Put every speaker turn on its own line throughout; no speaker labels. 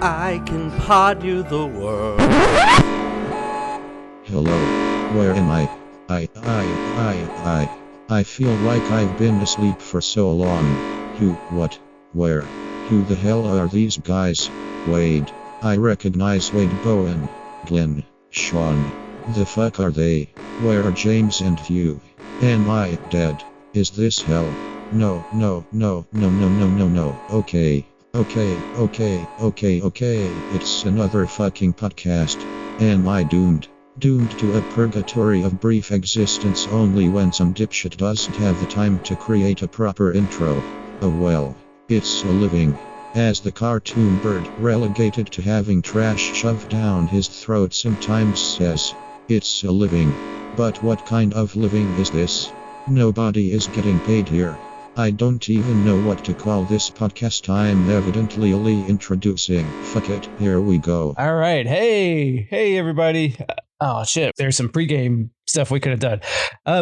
I can pod you the world.
Hello, where am I? I feel like I've been asleep for so long. Who, what, where? Who the hell are these guys? Wade. I recognize Wade Bowen, Glen, Sean. The fuck are they? Where are James and Hugh? Am I dead? Is this hell? No. Okay. It's another fucking podcast. Am I doomed? Doomed to a purgatory of brief existence only when some dipshit doesn't have the time to create a proper intro. Oh well. It's a living. As the cartoon bird relegated to having trash shoved down his throat sometimes says. It's a living. But what kind of living is this? Nobody is getting paid here. I don't even know what to call this podcast. I'm evidently only introducing. Fuck it, here we go.
All right. Hey everybody. Oh shit, there's some pregame stuff we could have done.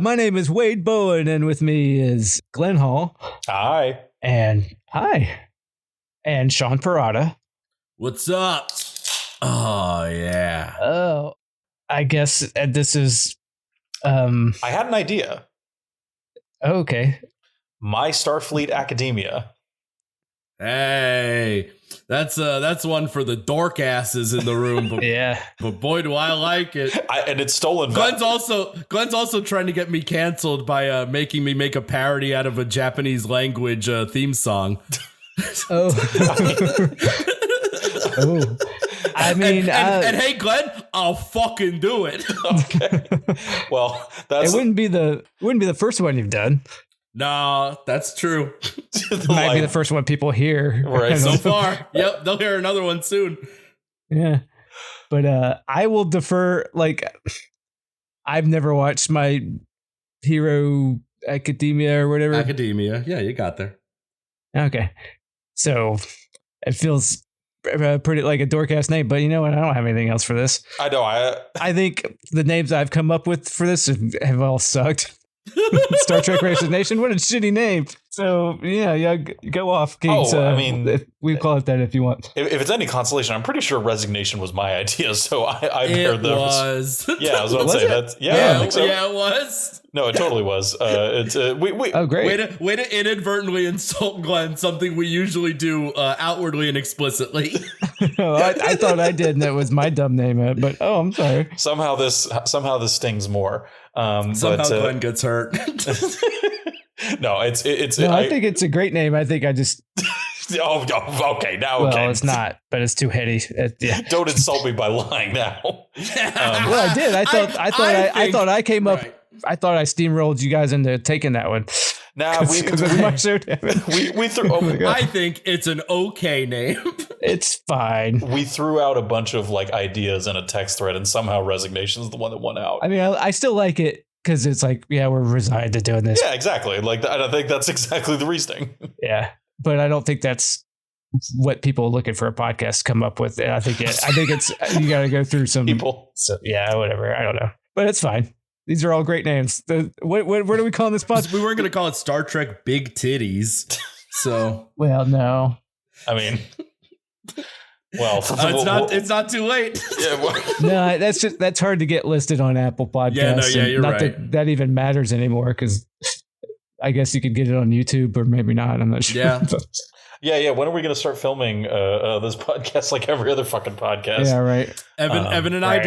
My name is Wade Bowen, and with me is Glen Hall.
Hi.
And Sean Parada.
What's up? Oh yeah.
Oh, I guess this is
I had an idea.
Okay.
My Starfleet Academia.
Hey, that's one for the dork asses in the room. But,
yeah.
But boy, do I like it.
And it's stolen.
Glenn's also trying to get me canceled by making me make a parody out of a Japanese language theme song.
Oh. Oh. I mean,
and hey, Glenn, I'll fucking do it.
Okay. Well,
it wouldn't be the first one you've done.
No, that's true.
It might be the first one people hear.
Right.
So far. Yep. They'll hear another one soon.
Yeah. But I will defer. Like, I've never watched My Hero Academia or whatever.
Academia. Yeah, you got there.
Okay. So it feels pretty like a dork-ass name, but you know what? I don't have anything else for this.
I know.
I think the names I've come up with for this have all sucked. Star Trek Resignation, what a shitty name. So yeah, go off, Kings.
I mean,
we call it that if you want.
If it's any consolation, I'm pretty sure Resignation was my idea. So I
it
those.
Was.
Yeah, I was about to say that.
Yeah,
I think so.
Yeah, it was.
No, it totally was. We
oh, great.
Way to inadvertently insult Glenn, something we usually do outwardly and explicitly.
I thought I did, and that was my dumb name. But I'm sorry.
Somehow this stings more.
Somehow Glenn gets hurt.
No, it's.
No, I think it's a great name. I think I just.
Okay. Now,
well,
okay.
It's not, but it's too heady. Yeah.
Don't insult me by lying now.
Well, I did. I thought I came up. Right. I thought I steamrolled you guys into taking that one.
Nah, we threw. Oh,
I think it's an okay name.
It's fine.
We threw out a bunch of like ideas in a text thread, and somehow Resignation is the one that won out.
I mean, I still like it because it's like, yeah, we're resigned to doing this.
Yeah, exactly. Like, I think that's exactly the reasoning.
Yeah, but I don't think that's what people looking for a podcast come up with. I think it's you got to go through some
people.
So yeah, whatever. I don't know, but it's fine. These are all great names. What do we call this podcast?
We weren't going to call it Star Trek Big Titties. So,
well, no.
I mean, well,
it's not too late.
Yeah, well.
No, that's hard to get listed on Apple Podcasts.
Yeah, you're
not
right.
That even matters anymore because I guess you could get it on YouTube or maybe not. I'm not sure.
Yeah.
Yeah. When are we going to start filming this podcast like every other fucking podcast?
Yeah, right.
Evan and I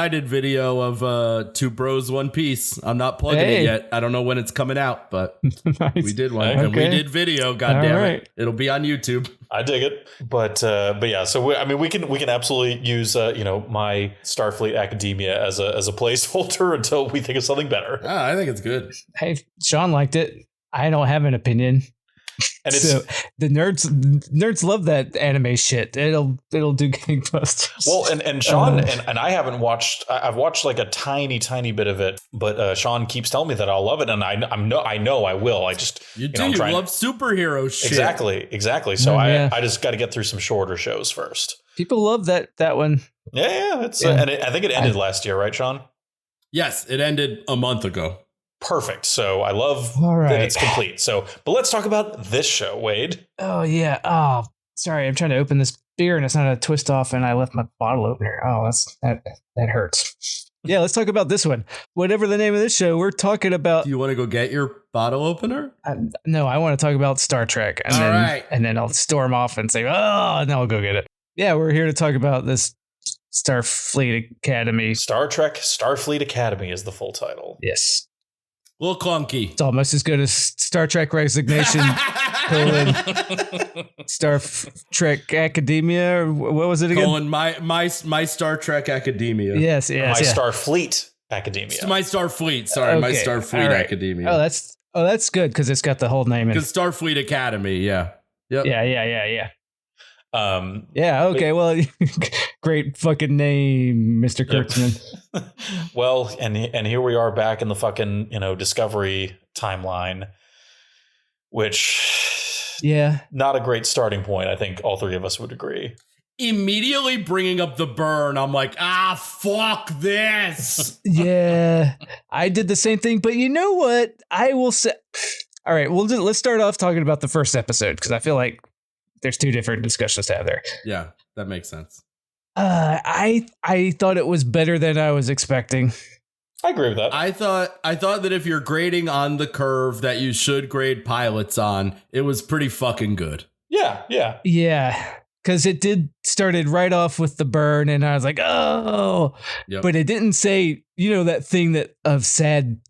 did video of Two Bros One Piece. I'm not plugging it yet. I don't know when it's coming out, but
nice.
We did one.
Okay.
And we did video. God damn it! It'll be on YouTube.
I dig it, but yeah. So we can absolutely use my Starfleet Academia as a placeholder until we think of something better.
I think it's good.
Hey, Sean liked it. I don't have an opinion. And it's so the nerds love that anime shit. It'll do gangbusters.
Well, and Sean and I haven't watched. I've watched like a tiny bit of it, but Sean keeps telling me that I'll love it, and I know I will. I just
you love superhero shit.
Exactly. So I just got to get through some shorter shows first.
People love that one.
Yeah. And I think it ended last year, right, Sean?
Yes, it ended a month ago.
Perfect. So I love that it's complete. So, but let's talk about this show, Wade.
Oh yeah. Oh, sorry. I'm trying to open this beer and it's not a twist off, and I left my bottle opener. Oh, that hurts. Yeah, let's talk about this one. Whatever the name of this show, we're talking about.
Do you want to go get your bottle opener?
No, I want to talk about Star Trek, and then I'll storm off and say, "Oh," and then I'll go get it. Yeah, we're here to talk about this Starfleet Academy.
Star Trek Starfleet Academy is the full title.
Yes.
A little clunky.
It's almost as good as Star Trek Resignation, Star Trek Academia, or what was it again?
My Star Trek Academia.
Yes.
My Starfleet Academia.
It's my Starfleet. Sorry,
Okay,
my Starfleet
right.
Academia.
Oh, that's good because it's got the whole name in.
Because Starfleet Academy, yeah. Yep.
Yeah. Okay. Well, great fucking name, Mr. Kurtzman.
Well, and here we are back in the fucking Discovery timeline, which not a great starting point. I think all three of us would agree.
Immediately bringing up the burn, I'm like, fuck this.
Yeah, I did the same thing, but you know what? I will say. All right, let's start off talking about the first episode because I feel like there's two different discussions to have there.
Yeah, that makes sense.
I thought it was better than I was expecting.
I agree with that.
I thought that if you're grading on the curve that you should grade pilots on, it was pretty fucking good.
Yeah.
Because it started right off with the burn, and I was like, oh, but it didn't say, that thing that of sad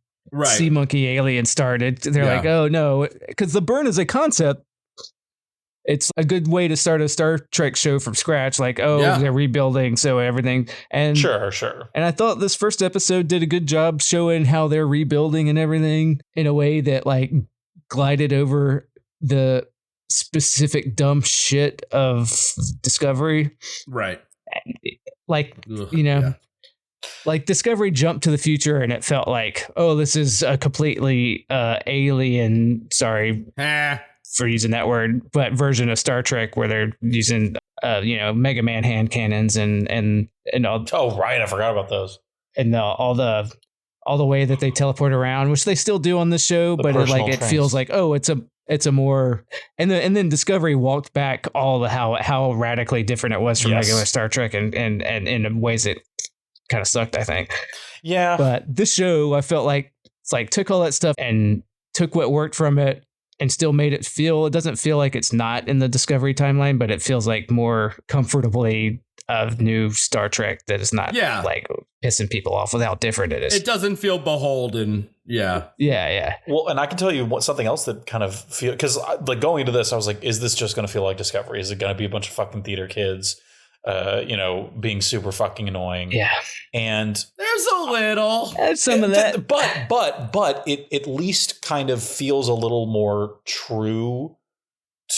sea monkey alien started. They're like, oh no, because the burn is a concept. It's a good way to start a Star Trek show from scratch. Like, they're rebuilding, so everything. And
sure.
And I thought this first episode did a good job showing how they're rebuilding and everything in a way that like glided over the specific dumb shit of Discovery.
Right.
Like, like Discovery jumped to the future and it felt like, oh, this is a completely alien, sorry for using that word, but version of Star Trek where they're using, Mega Man hand cannons and all. Oh,
right. I forgot about those.
And all the way that they teleport around, which they still do on the show, but it feels like, oh, it's a more, and then Discovery walked back all the how radically different it was from regular Star Trek and in ways that kind of sucked, I think.
Yeah.
But this show, I felt like it's like took all that stuff and took what worked from it and still made it doesn't feel like it's not in the Discovery timeline, but it feels like more comfortably of new Star Trek that is not like pissing people off with how different it is.
It doesn't feel beholden. Yeah.
Well, and I can tell you something else that kind of feel, because like going into this, I was like, is this just going to feel like Discovery? Is it going to be a bunch of fucking theater kids, being super fucking annoying?
Yeah.
And
there's a little.
There's some of that.
But it at least kind of feels a little more true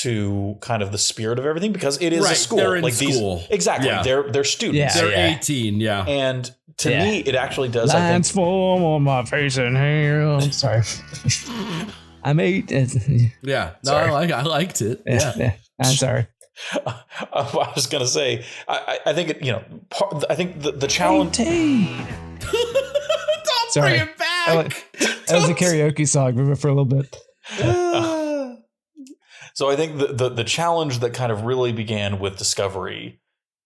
to kind of the spirit of everything because it is a school.
They're in school.
Exactly.
Yeah.
They're students.
Yeah. They're 18. Yeah.
And to me, it actually does.
Lines form on my face and hair. I'm sorry. I'm 8.
Yeah. No, I liked it. Yeah.
I'm sorry.
I was going to say, I think I think the challenge.
Don't bring it back.
That was a karaoke song. Remember for a little bit.
So I think the challenge that kind of really began with Discovery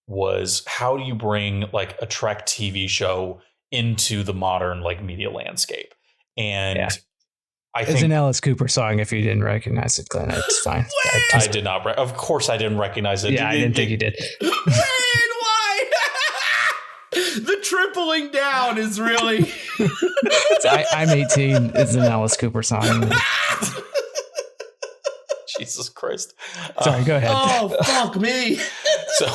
was how do you bring like a Trek TV show into the modern like media landscape? And I think
it's an Alice Cooper song. If you didn't recognize it, Glenn, it's fine.
I did not. Of course, I didn't recognize it.
Yeah, I didn't think you did.
Why? The tripling down is really.
I'm 18. It's an Alice Cooper song.
Jesus Christ.
Sorry, go ahead.
Oh, fuck me.
So,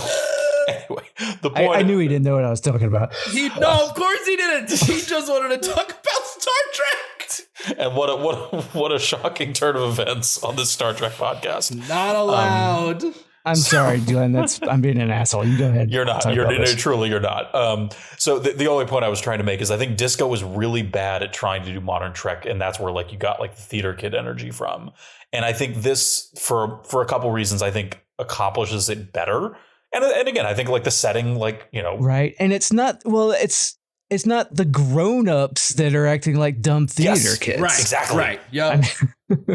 anyway, the point.
I knew he didn't know what I was talking about.
No, of course he didn't. He just wanted to talk about Star Trek.
And what a shocking turn of events on this Star Trek podcast.
Not allowed.
I'm sorry, Glenn. I'm being an asshole. You go ahead.
You're not. Truly, you're not. So the only point I was trying to make is I think Disco was really bad at trying to do modern Trek, and that's where like you got like the theater kid energy from. And I think this, for a couple reasons, I think accomplishes it better. And again, I think like the setting, like
right. And it's not. Well, it's it's not the grown-ups that are acting like dumb theater kids.
Right,
exactly.
Right. Yeah.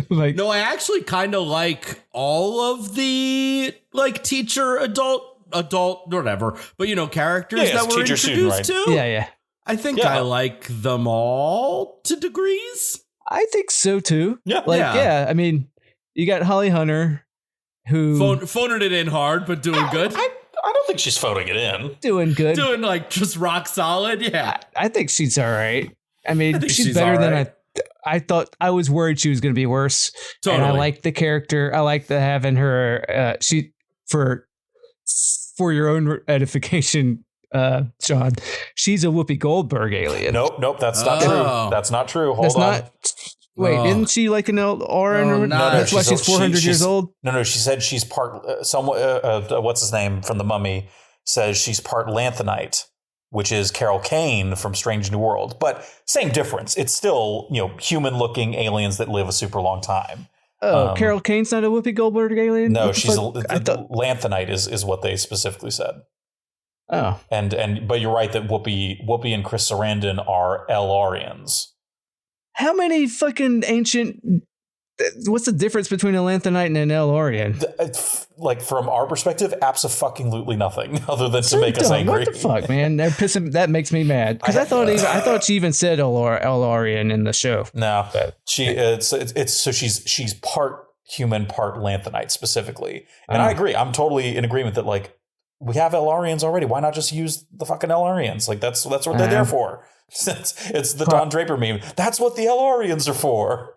Like,
no, I actually kind of like all of the like teacher, adult, whatever. But characters that were introduced to.
Yeah.
I think I like them all to degrees.
I think so too.
Yeah.
I mean, you got Holly Hunter, who
phoning it in hard, but doing good.
I don't think she's phoning it in.
Doing good.
Doing like just rock solid. Yeah.
I think she's all right. I mean, she's
better
than I thought. I was worried she was going to be worse.
Totally.
And I like the character. I like having her. For your own edification, Sean, she's a Whoopi Goldberg alien.
Nope, that's not true. That's not true. Hold on.
Wait, isn't she like an RN?
No,
that's why she's 400 years old.
No, she said she's part. What's his name from The Mummy says she's part Lanthanite, which is Carol Kane from Strange New World. But same difference. It's still human-looking aliens that live a super long time.
Oh, Carol Kane's not a Whoopi Goldberg alien?
No, she's Lanthanite is what they specifically said.
Oh,
but you're right that Whoopi and Chris Sarandon are Elarians.
How many fucking ancient? What's the difference between a Lanthanite and an Elarian?
Like from our perspective, absolutely nothing other than to make us angry.
What the fuck, man? That makes me mad because I thought she even said Elarian in the show.
No, she's part human, part Lanthanite specifically, and I agree. I'm totally in agreement that like we have Elarians already. Why not just use the fucking Elarians? Like that's what they're there for. It's the Don Draper meme. That's what the Elarians are for.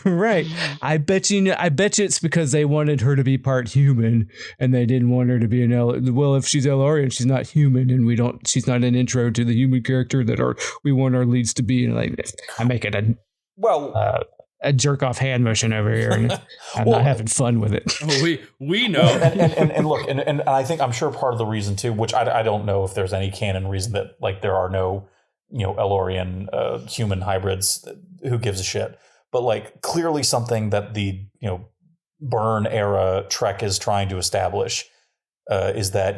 Right. I bet you it's because they wanted her to be part human and they didn't want her to be well, if she's Elarian, she's not human and she's not an intro to the human character that we want our leads to be. And like I'm making a jerk off hand motion over here and I'm not having fun with it.
We know.
and look, and I think I'm sure part of the reason too, which I don't know if there's any canon reason that like there are no Elorian human hybrids, who gives a shit, but like clearly something that the Byrne era Trek is trying to establish is that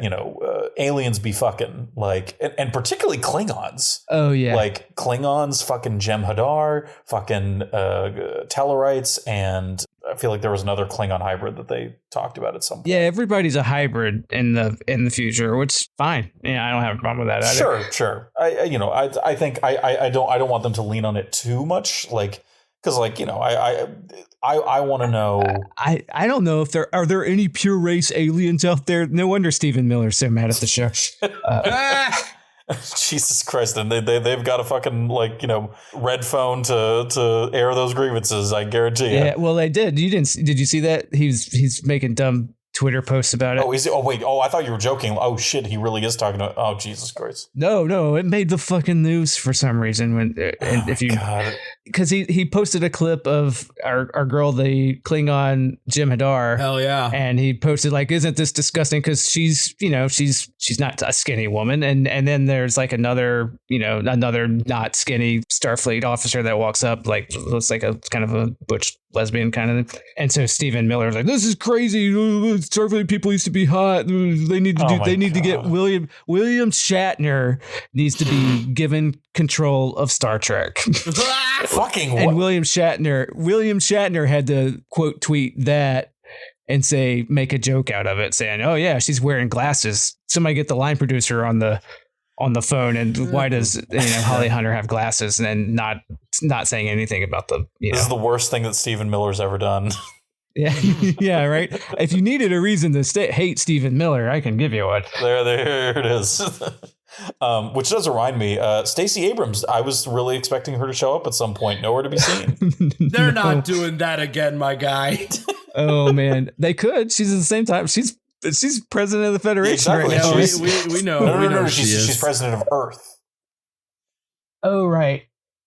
aliens be fucking like and particularly Klingons.
Oh yeah,
like Klingons, fucking Jem'Hadar, fucking Tellarites, and I feel like there was another Klingon hybrid that they talked about at some point.
Yeah, everybody's a hybrid in the future, which is fine. Yeah, I don't have a problem with that either.
Sure. I think I don't want them to lean on it too much, like because like I want to know.
I don't know if are there any pure race aliens out there. No wonder Stephen Miller's so mad at the show.
Jesus Christ! And they've got a fucking red phone to air those grievances. I guarantee you.
Yeah, well, they did. Did you see that? He's making dumb Twitter posts about it.
Oh, is it? Oh, wait. Oh, I thought you were joking. Oh shit, he really is talking about. Oh, Jesus Christ.
No, it made the fucking news for some reason because he posted a clip of our girl, the Klingon Jem'Hadar.
Hell yeah.
And he posted like, isn't this disgusting? Because she's not a skinny woman. And then there's like another not skinny Starfleet officer that walks up, like looks like a kind of a butch lesbian kind of thing. And so Stephen Miller's like, this is crazy. Starfleet people used to be hot. They need to get William Shatner needs to be given control of Star Trek.
Fucking what?
And William Shatner had to quote tweet that and make a joke out of it, saying, "Oh yeah, she's wearing glasses." Somebody get the line producer on the phone, and why does Holly Hunter have glasses, and not saying anything about the.
This is the worst thing that Stephen Miller's ever done.
Yeah, yeah, right. If you needed a reason to hate Stephen Miller, I can give you one.
There it is. Which does remind me, Stacey Abrams. I was really expecting her to show up at some point. Nowhere to be seen.
They're not doing that again, my guy.
Oh man, they could. She's at the same time. She's president of the Federation right now.
We know.
No. She's president of Earth.
Oh right.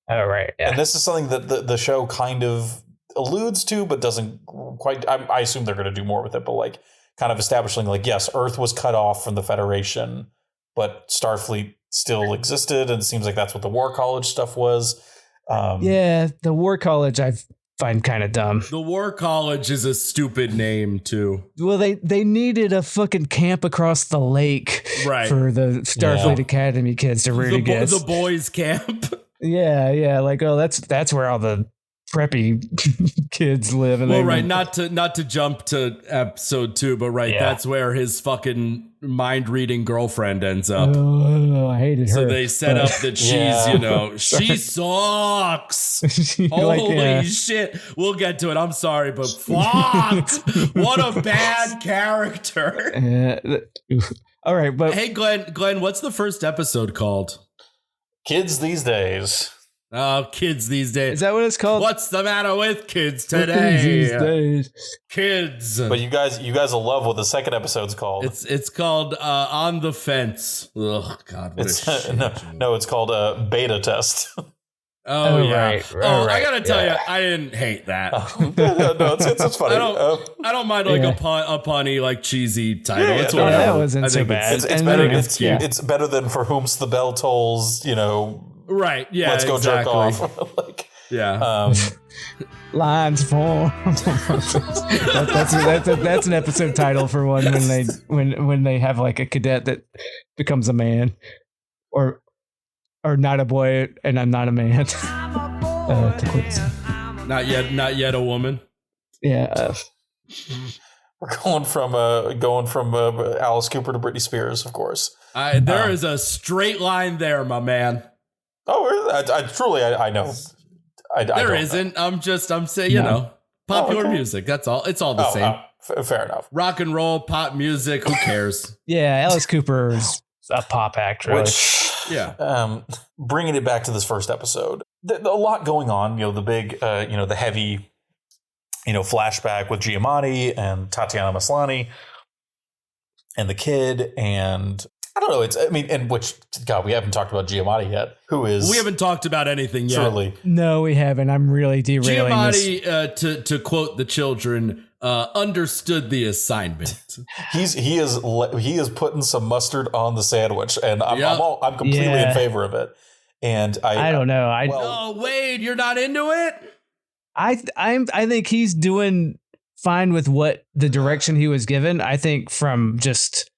Yeah.
And this is something that the show kind of alludes to, but doesn't quite. I assume they're going to do more with it, but like kind of establishing like, yes, Earth was cut off from the Federation, but Starfleet still existed, and it seems like that's what the War College stuff was.
Yeah, the War College. find kind of dumb.
The War College is a stupid name too.
Well, they needed a fucking camp across the lake for the Starfleet Academy kids to root against.
The boys' camp.
Yeah, like that's where all the preppy kids live. And
not to jump to episode 2, but that's where his fucking mind reading girlfriend ends up.
Oh, I hated her.
So they set up that she's, she sucks. Holy shit. We'll get to it. I'm sorry, but fuck. What a bad character.
All right, but
hey, Glenn, what's the first episode called?
Kids These Days.
Oh, Kids These Days.
Is that what it's called?
What's the matter with kids today?
These days.
Kids.
But you guys will love what the second episode's called.
It's called On the Fence. Oh God, what
it's called Beta Test.
Oh yeah.
Right,
I gotta tell you, I didn't hate that.
No, it's funny.
I don't mind like a punny, like cheesy title. It's
whatever. That wasn't so bad.
It's better. It's better than For Whom's the Bell Tolls.
Right. Yeah.
Let's go jerk off.
Lines form. that's an episode title for one when they have like a cadet that becomes a man, or not a boy and I'm not a man.
Not yet a woman.
Yeah.
We're going from Alice Cooper to Britney Spears, of course.
There is a straight line there, my man.
Oh, I know.
There isn't. I'm saying, popular music. That's all. It's all the same.
Fair enough.
Rock and roll, pop music. Who cares?
Yeah, Alice Cooper's a pop actor.
Bringing it back to this first episode, a lot going on. The big, the heavy, flashback with Giamatti and Tatiana Maslany and the kid, and I don't know. We haven't talked about Giamatti yet. We
haven't talked about anything yet.
Truly.
No, we haven't. I'm really derailing
Giamatti, to quote the children, understood the assignment.
He is putting some mustard on the sandwich, and I'm completely in favor of it. And
I don't know.
Wade, you're not into it?
I think he's doing fine with what the direction he was given. I think from just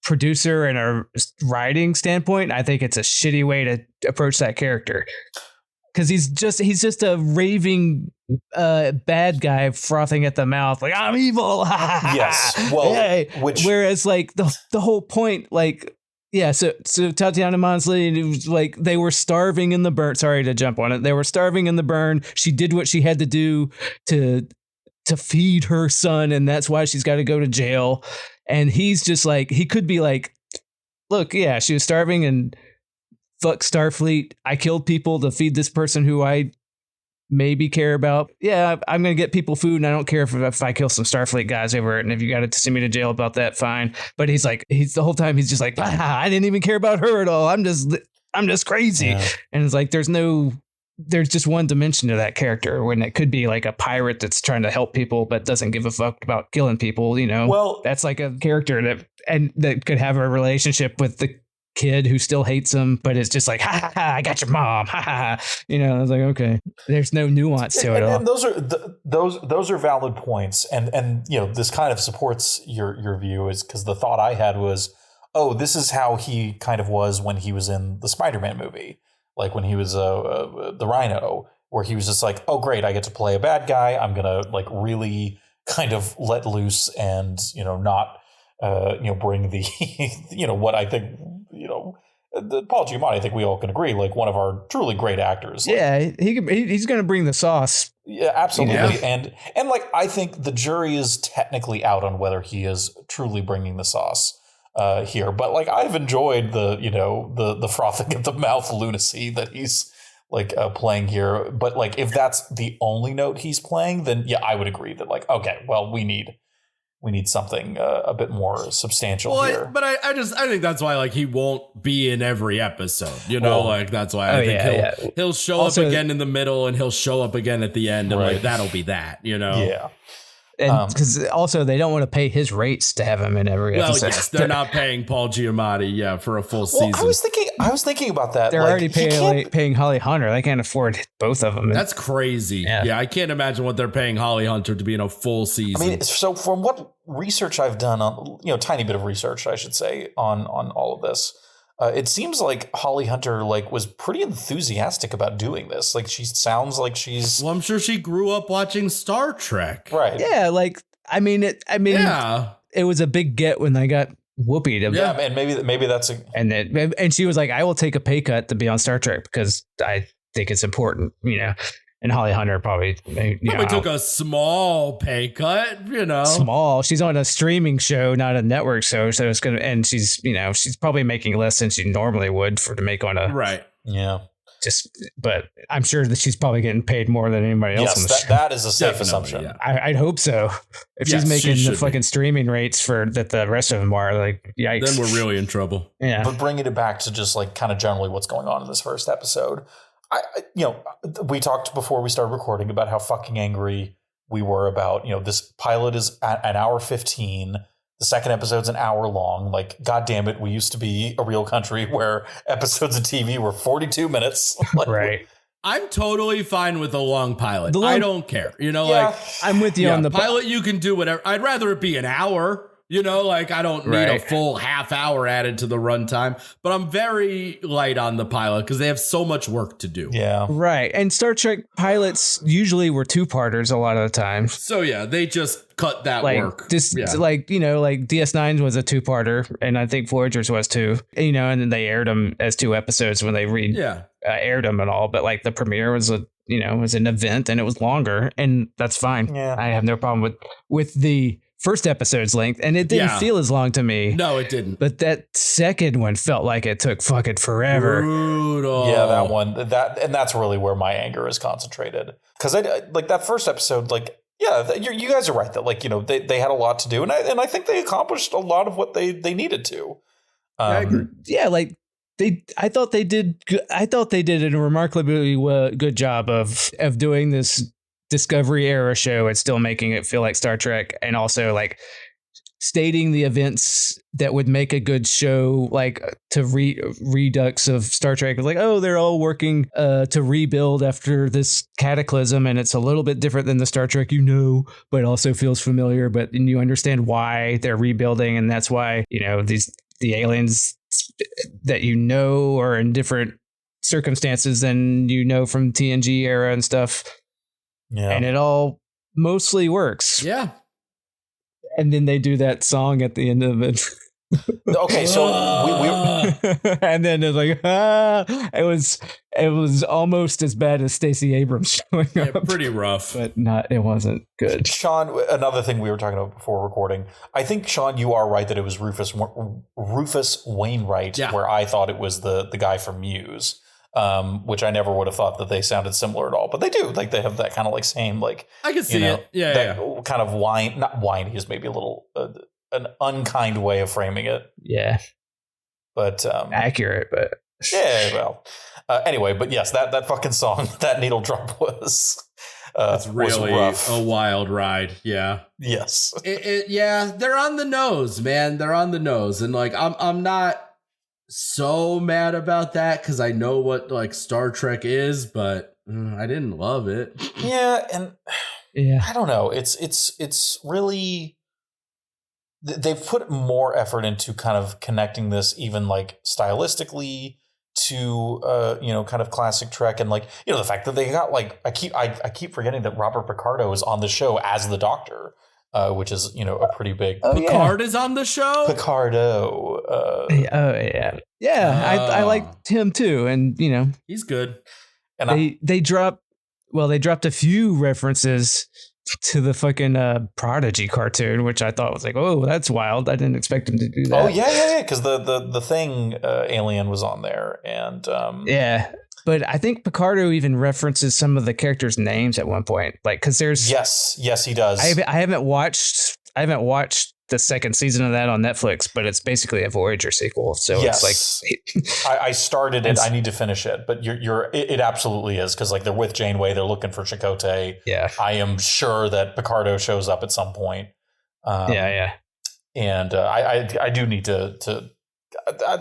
producer and a writing standpoint, I think it's a shitty way to approach that character, because he's just a raving bad guy frothing at the mouth like I'm evil.
Yes. Well,
whereas like the whole point, like, yeah, so Tatiana Maslany, it was like they were starving in the burn. Sorry to jump on it. They were starving in the burn. She did what she had to do to feed her son, and that's why she's got to go to jail. And he's just like, he could be like, look, yeah, she was starving and fuck Starfleet. I killed people to feed this person who I maybe care about. Yeah, I'm going to get people food, and I don't care if I kill some Starfleet guys over it. And if you got to send me to jail about that, fine. But he's the whole time he's just like, I didn't even care about her at all. I'm just crazy. Yeah. And it's like, there's just one dimension to that character, when it could be like a pirate that's trying to help people but doesn't give a fuck about killing people. Well, that's like a character that could have a relationship with the kid who still hates him, but it's just like, ha ha ha, I got your mom, ha ha ha. I was like, okay, there's no nuance to it all.
And those are valid points, and this kind of supports your view, is because the thought I had was, oh, this is how he kind of was when he was in the Spider-Man movie. Like when he was the Rhino, where he was just like, oh, great, I get to play a bad guy. I'm going to like really kind of let loose and, not, bring the, what I think, the Paul Giamatti, I think we all can agree, like one of our truly great actors.
Yeah, he's going to bring the sauce.
Yeah, absolutely. Yeah. And like, I think the jury is technically out on whether he is truly bringing the sauce. Here, but like I've enjoyed the frothing at the mouth lunacy that he's like playing here. But like if that's the only note he's playing, then yeah, I would agree that like, okay, well, we need something a bit more substantial here.
But I think that's why like he won't be in every episode. Like that's why I think he'll show up again in the middle, and he'll show up again at the end, and like that'll be that.
Yeah.
And because also they don't want to pay his rates to have him in every episode.
Well, yes, they're not paying Paul Giamatti, for a full season.
I was thinking about that.
They're already paying Holly Hunter. They can't afford both of them.
That's crazy. Yeah, I can't imagine what they're paying Holly Hunter to be in a full season.
I mean, so from what research I've done on, tiny bit of research, I should say, on all of this, it seems like Holly Hunter was pretty enthusiastic about doing this. Like, she sounds like she's.
Well, I'm sure she grew up watching Star Trek.
Right.
Yeah. It was a big get when they got Whoopi to.
Yeah, and maybe that's
and she was like, I will take a pay cut to be on Star Trek because I think it's important, And Holly Hunter probably
took a small pay cut,
Small. She's on a streaming show, not a network show, so it's gonna. And she's probably making less than she normally would to make on a
right.
Yeah.
But I'm sure that she's probably getting paid more than anybody else.
Yes, that is a safe assumption.
Yeah. I'd hope so. If she's making the fucking streaming rates that the rest of them are, yikes.
Then we're really in trouble.
Yeah.
But bringing it back to just kind of generally what's going on in this first episode. We talked before we started recording about how fucking angry we were about, this pilot is at an hour 15. The second episode's an hour long. God damn it, we used to be a real country where episodes of TV were 42 minutes.
Right.
I'm totally fine with a long pilot. I don't care.
I'm with you on the
pilot. You can do whatever. I'd rather it be an hour. I don't need a full half hour added to the runtime, but I'm very light on the pilot because they have so much work to do.
Yeah.
Right. And Star Trek pilots usually were two-parters a lot of the time.
So yeah, they just cut that work.
DS9 was a two-parter, and I think Voyager's was too. And then they aired them as two episodes when they aired them and all. But the premiere was was an event and it was longer, and that's fine.
Yeah.
I have no problem with the first episode's length, and it didn't feel as long to me.
No, it didn't.
But that second one felt like it took fucking forever.
Brutal.
Yeah, that one. And that's really where my anger is concentrated. Because that first episode, you guys are right that they had a lot to do, and I think they accomplished a lot of what they needed to.
I agree.
Yeah, I thought they did a remarkably good job of doing this Discovery era show and still making it feel like Star Trek, and also stating the events that would make a good show, to redux of Star Trek. It's they're all working to rebuild after this cataclysm, and it's a little bit different than the Star Trek but also feels familiar, but then you understand why they're rebuilding, and that's why the aliens that are in different circumstances than from TNG era and stuff.
Yeah.
And it all mostly works.
Yeah.
And then they do that song at the end of it.
Okay, so we
and then it's it was almost as bad as Stacey Abrams showing up.
Pretty rough.
But it wasn't good.
Sean, another thing we were talking about before recording, I think, Sean, you are right that it was Rufus Wainwright, where I thought it was the guy from Muse. Which I never would have thought that they sounded similar at all, but they do. They have that kind of same I
can see it. Yeah,
kind of not whiny is maybe a little an unkind way of framing it.
Yeah,
but
accurate. But
yeah, well, anyway, but yes, that fucking song, that needle drop was.
It's really
rough.
A wild ride. Yeah.
Yes.
They're on the nose, man. They're on the nose, and I'm not so mad about that because I know what Star Trek is, but I didn't love it.
Yeah, and I don't know. It's really they've put more effort into kind of connecting this even stylistically to kind of classic Trek, and the fact that they got I keep forgetting that Robert Picardo is on the show as the Doctor. Which is, a pretty big...
Picard is on the show?
Picardo.
I liked him too. And,
he's good.
And
they dropped a few references to the fucking Prodigy cartoon, which I thought was oh, that's wild. I didn't expect him to do that.
Oh, yeah. Because the thing alien was on there. And
yeah. But I think Picardo even references some of the characters' names at one point, because there's
yes he does.
I haven't watched the second season of that on Netflix, but it's basically a Voyager sequel. So
yes.
It's like
I started it. I need to finish it, but it absolutely is, because like they're with Janeway, they're looking for Chakotay.
Yeah,
I am sure that Picardo shows up at some point. And I do need to.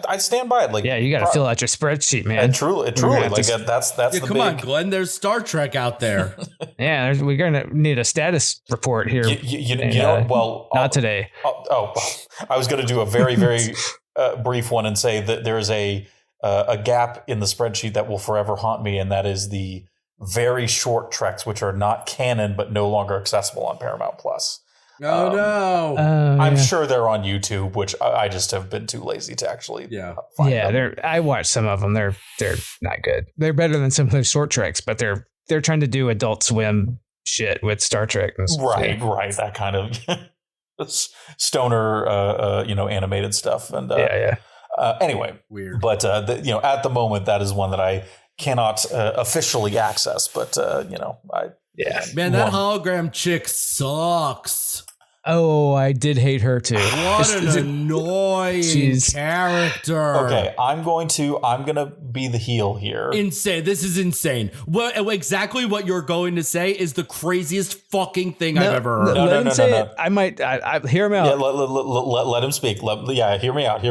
I stand by it. Like,
you got to fill out your spreadsheet, man.
And truly, like that's the
come on, Glenn. There's Star Trek out there.
We're gonna need a status report here.
You know, well,
not today.
I was going to do a very very brief one and say that there is a gap in the spreadsheet that will forever haunt me, and that is the very short treks which are not canon but no longer accessible on Paramount Plus.
Oh no!
I'm sure they're on YouTube, which I just have been too lazy to actually. Find them.
I watched some of them. They're not good. They're better than some of those short treks, but they're trying to do Adult Swim shit with Star Trek.
Right. That kind of stoner, animated stuff. And anyway,
weird.
But at the moment, that is one that I cannot officially access. But
man, that hologram chick sucks.
Oh, I did hate her too.
What an annoying character.
Okay, I'm gonna be the heel here.
Insane. This is insane. Exactly what you're going to say is the craziest fucking thing I've ever heard.
Let him say it. I might hear him out.
Yeah, let him speak. Hear me out.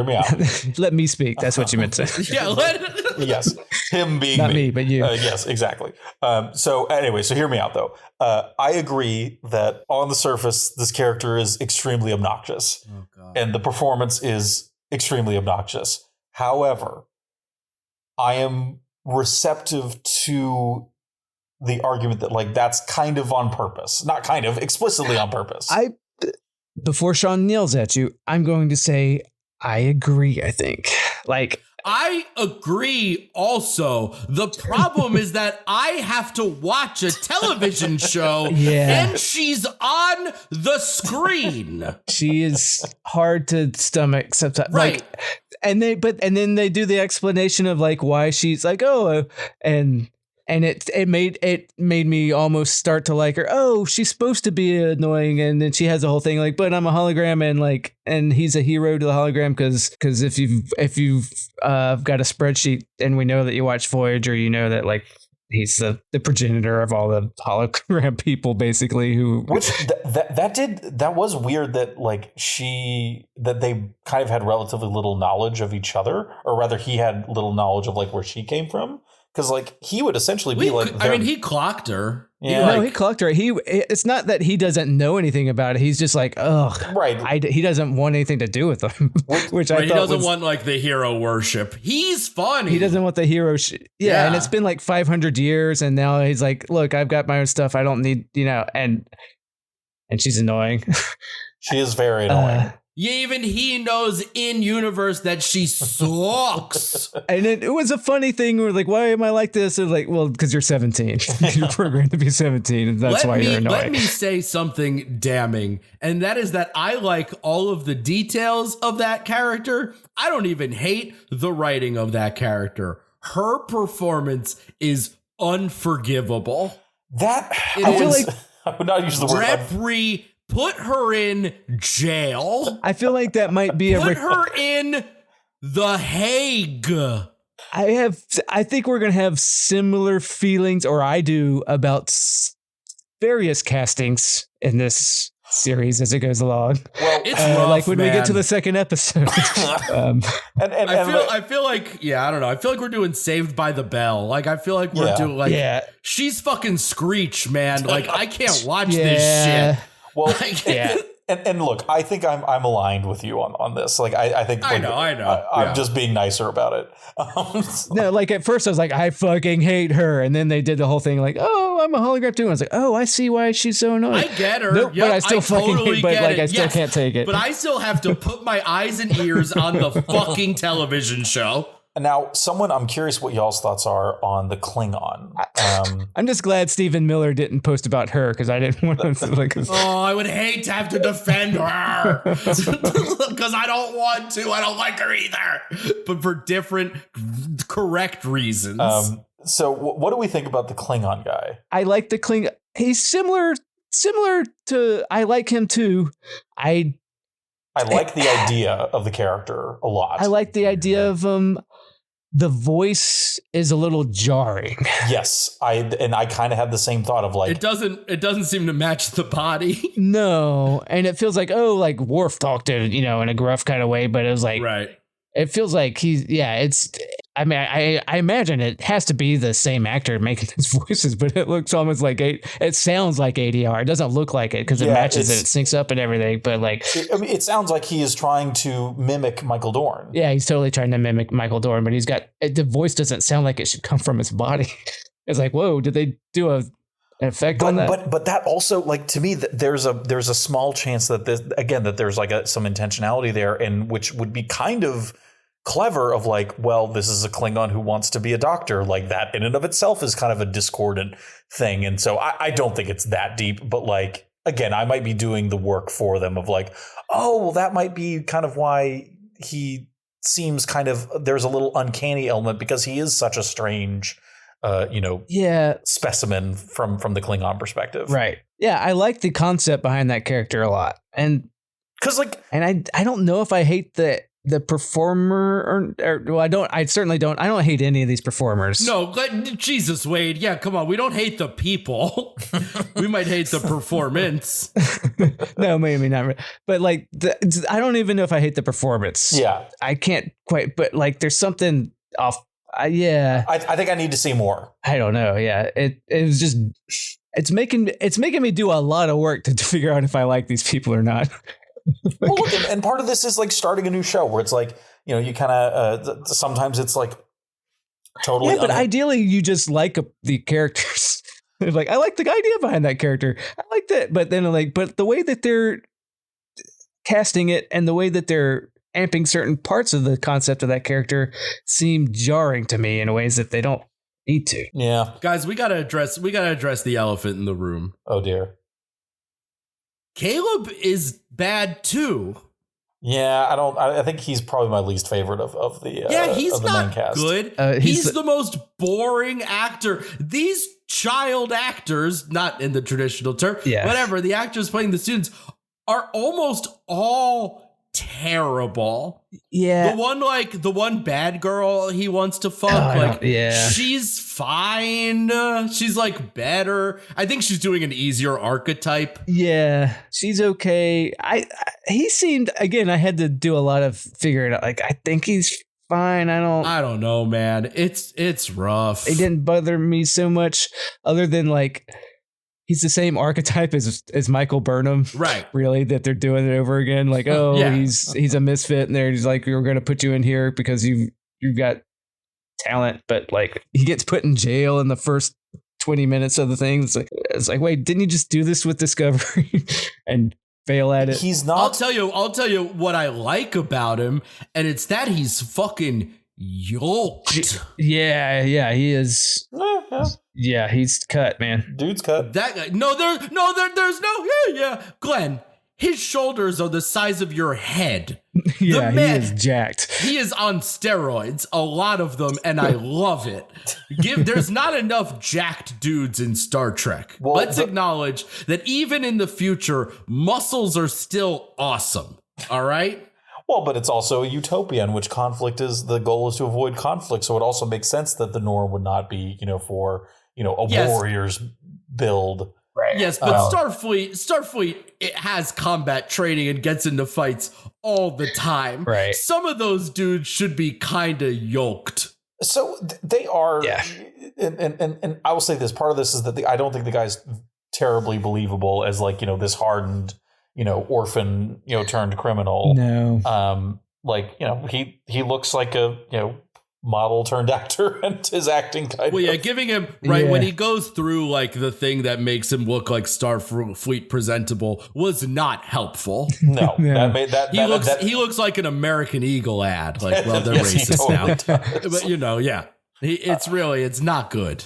Let me speak. That's what you meant to say.
Yes, him being
not me, but you.
Yes, exactly. So hear me out though. I agree that on the surface, this character is extremely obnoxious, and the performance is extremely obnoxious. However, I am receptive to the argument that like that's kind of on purpose, not kind of explicitly on purpose.
Before Sean kneels at you, I'm going to say I agree. I think
I agree also. The problem is that I have to watch a television show and she's on the screen.
She is hard to stomach sometimes.
Right.
And then they do the explanation of like why she's like, and it made me almost start to like her. Oh, she's supposed to be annoying, and then she has a whole thing like, but I'm a hologram, and he's a hero to the hologram because if you've got a spreadsheet, and we know that you watch Voyager, you know that like he's the progenitor of all the hologram people, basically. That
was weird that like that they kind of had relatively little knowledge of each other, or rather, he had little knowledge of like where she came from. Because like he would essentially be like,
he clocked her.
Yeah, he clocked her. It's not that he doesn't know anything about it. He's just like, right. He doesn't want anything to do with them. Which I thought
he doesn't want like the hero worship. He's funny.
He doesn't want the hero. And it's been like 500 years, and now he's like, look, I've got my own stuff. I don't need, and she's annoying.
She is very annoying.
Even he knows in universe that she sucks.
And it was a funny thing where like, why am I like this? And like, well, because you're 17. You're programmed to be 17, and that's why you're annoying.
Let me say something damning, and that is that I like all of the details of that character. I don't even hate the writing of that character. Her performance is unforgivable.
I would not use the word.
Put her in jail.
I feel like that might be
Put her in The Hague.
I think we're going to have similar feelings, or I do, about various castings in this series as it goes along.
Well, it's rough,
like when we get to the second episode.
I feel like, I don't know. I feel like we're doing Saved by the Bell. Like, I feel like we're doing like, she's fucking Screech, man. Like, I can't watch this shit.
Well, and look, I think I'm aligned with you on this. Like, I think
I know.
I'm just being nicer about it.
No, like at first I was like, I fucking hate her, and then they did the whole thing like, oh, I'm a hologram too. And I was like, oh, I see why she's so annoying.
I get her.
Nope, but I still fucking hate. But like, I still can't take it.
But I still have to put my eyes and ears on the fucking television show.
Now, I'm curious what y'all's thoughts are on the Klingon.
I'm just glad Stephen Miller didn't post about her, because I didn't want to like.
I would hate to have to defend her because I don't want to. I don't like her either, but for different, correct reasons.
So, what do we think about the Klingon guy?
I like the Klingon. He's similar to. I like him too.
I like the idea of the character a lot.
I like the idea of the voice is a little jarring.
Yes, I kind of had the same thought of like
it doesn't seem to match the body.
No, and it feels like like Worf talked in a gruff kind of way, but it was like
right.
It feels like it's. I mean, I imagine it has to be the same actor making his voices, but it looks almost like it sounds like ADR. It doesn't look like it because it matches it syncs up and everything. But like,
it sounds like he is trying to mimic Michael Dorn.
Yeah, he's totally trying to mimic Michael Dorn, but the voice doesn't sound like it should come from his body. It's like, whoa, did they do an effect on that?
But that also, like, to me, there's a small chance that there's like some intentionality there, and which would be kind of clever of like, well, this is a Klingon who wants to be a doctor. Like, that in and of itself is kind of a discordant thing. And so I don't think it's that deep, but like, again, I might be doing the work for them of like, oh, well, that might be kind of why he seems kind of, there's a little uncanny element because he is such a strange, specimen from the Klingon perspective.
Right. Yeah. I like the concept behind that character a lot. And
because
I don't know if I hate the performer or I don't hate any of these performers.
No, Jesus, Wade. Yeah, come on. We don't hate the people. We might hate the performance.
No, maybe not. But like, I don't even know if I hate the performance.
Yeah.
I can't quite, but like, there's something off.
I think I need to see more.
I don't know. Yeah. It was just, it's making me do a lot of work to figure out if I like these people or not.
Well, look, and part of this is like starting a new show where it's like, you kind of sometimes it's like totally.
Yeah, but ideally you just like the characters. Like, I like the idea behind that character. I like that, but then but the way that they're casting it and the way that they're amping certain parts of the concept of that character seem jarring to me in ways that they don't need to.
Yeah,
guys, we gotta address the elephant in the room.
Oh dear.
Caleb is bad too.
Yeah, I think he's probably my least favorite of the
he's
of the
not
main cast.
Good. He's the most boring actor. These child actors, not in the traditional term, whatever, the actors playing the students are almost all terrible.
Yeah.
The one bad girl he wants to fuck, she's fine. She's like better. I think she's doing an easier archetype.
Yeah, she's okay. He seemed, again, I had to do a lot of figuring out. Like, I think he's fine. I don't
know, man. It's rough.
It didn't bother me so much other than like, he's the same archetype as Michael Burnham,
right?
Really, that they're doing it over again. Like, he's a misfit, and they're just like, we're going to put you in here because you've got talent, but like, he gets put in jail in the first 20 minutes of the thing. It's like, wait, didn't you just do this with Discovery and fail at it?
He's not.
I'll tell you what I like about him, and it's that he's fucking yoked.
Yeah, he is. Yeah, he's cut, man.
Dude's cut.
That guy. There's no. Glenn, his shoulders are the size of your head.
Yeah, he is jacked.
He is on steroids, a lot of them, and I love it. There's not enough jacked dudes in Star Trek. Well, let's acknowledge that even in the future, muscles are still awesome. All right?
Well, but it's also a utopia in which the goal is to avoid conflict. So it also makes sense that the norm would not be, for, warrior's build.
Right. Yes, but Starfleet, it has combat training and gets into fights all the time.
Right.
Some of those dudes should be kind of yoked.
So they are. Yeah. And I will say this. Part of this is that I don't think the guy's terribly believable as like, this hardened, orphan, turned criminal.
No.
He looks like a, model turned actor, and his acting kind of.
Giving him when he goes through like the thing that makes him look like Starfleet presentable was not helpful.
No.
He looks like an American Eagle ad. Like, well, they're racist totally now. But it's not good.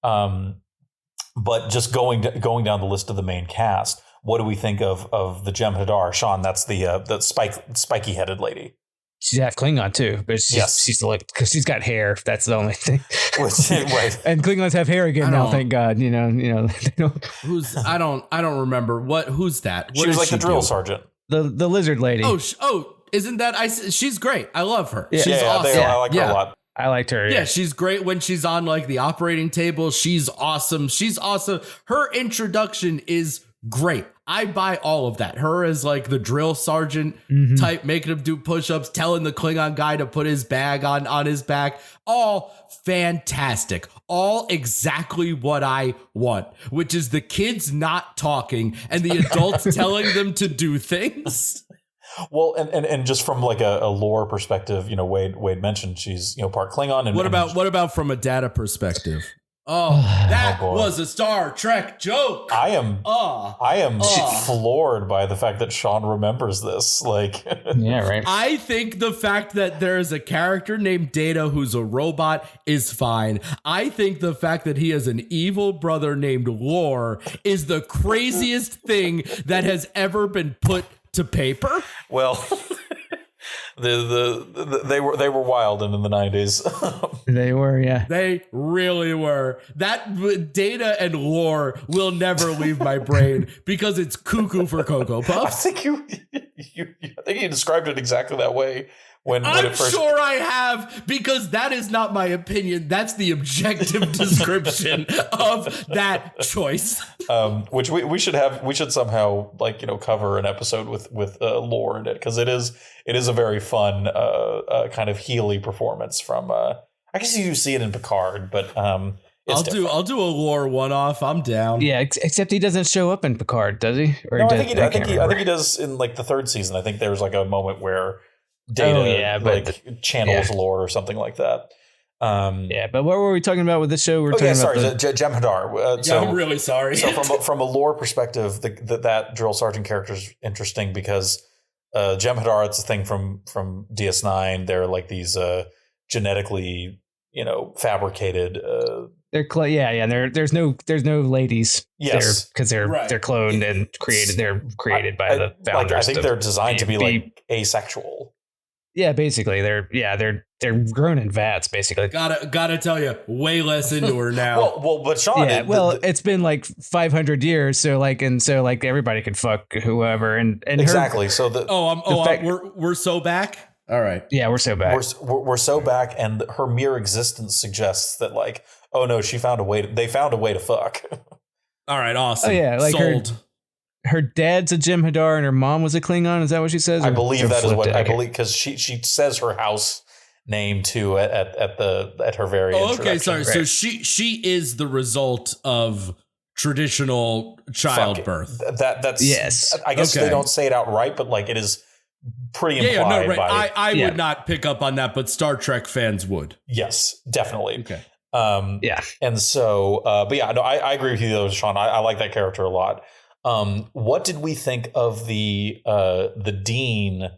But just going down the list of the main cast, what do we think of the Jem'Hadar? Sean, that's the spiky headed lady.
She's half Klingon too, but she's like, because she's got hair. That's the only thing.
Right.
And Klingons have hair again now. Thank God. They don't.
Who's I don't remember who's that.
She was like the drill sergeant.
the lizard lady.
Isn't that she's great. I love her.
Yeah.
She's awesome.
I like her a lot.
I liked her.
Yeah, she's great when she's on like the operating table. She's awesome. Her introduction is great. I buy all of that. Her as like the drill sergeant type, making him do push-ups, telling the Klingon guy to put his bag on his back. All fantastic. All exactly what I want, which is the kids not talking and the adults telling them to do things.
Well, and just from like a lore perspective, Wade mentioned she's part Klingon. And
what about from a data perspective? That was a Star Trek joke.
I am floored by the fact that Sean remembers this. Like,
yeah, right.
I think the fact that there's a character named Data who's a robot is fine. I think the fact that he has an evil brother named Lore is the craziest thing that has ever been put to paper.
Well, they were wild in the 90s.
They were, yeah.
They really were. That Data and Lore will never leave my brain because it's cuckoo for Cocoa Puffs.
I think you described it exactly that way.
I'm sure I have, because that is not my opinion. That's the objective description of that choice.
Which we should somehow cover an episode with lore in it, because it is a very fun kind of Healy performance from. I guess you see it in Picard, but I'll
do a lore one-off. I'm down.
Yeah, except he doesn't show up in Picard, does he?
Or no, I think he does in like the third season. I think there's like a moment where Data channels lore or something like that.
But what were we talking about with this show?
Jem'Hadar.
I'm really sorry.
So from a lore perspective, that drill sergeant character is interesting because Jem'Hadar, it's a thing from DS9. They're like these genetically fabricated.
They're There's no ladies.
Yes,
because they're cloned and created. They're created by the founders.
I think they're designed to be like asexual.
Yeah, basically they're grown in vats. Basically,
gotta tell you, way less into her now.
But Sean,
it's been like 500 years, so everybody can fuck whoever, and
exactly.
We're so back. All right.
Yeah, we're so back.
We're so back, and her mere existence suggests that oh no, they found a way to fuck.
All right, awesome.
Oh yeah,
sold.
Her dad's a Jem'Hadar and her mom was a Klingon. Is that what she says?
I believe that is what I believe, because she says her house name too at her very introduction.
Okay, sorry. Right. So she is the result of traditional childbirth.
That's
yes.
I guess they don't say it outright, but it is pretty implied.
Right. I would not pick up on that, but Star Trek fans would.
Yes, definitely.
Okay.
And so, I agree with you though, Sean. I like that character a lot. What did we think of the dean,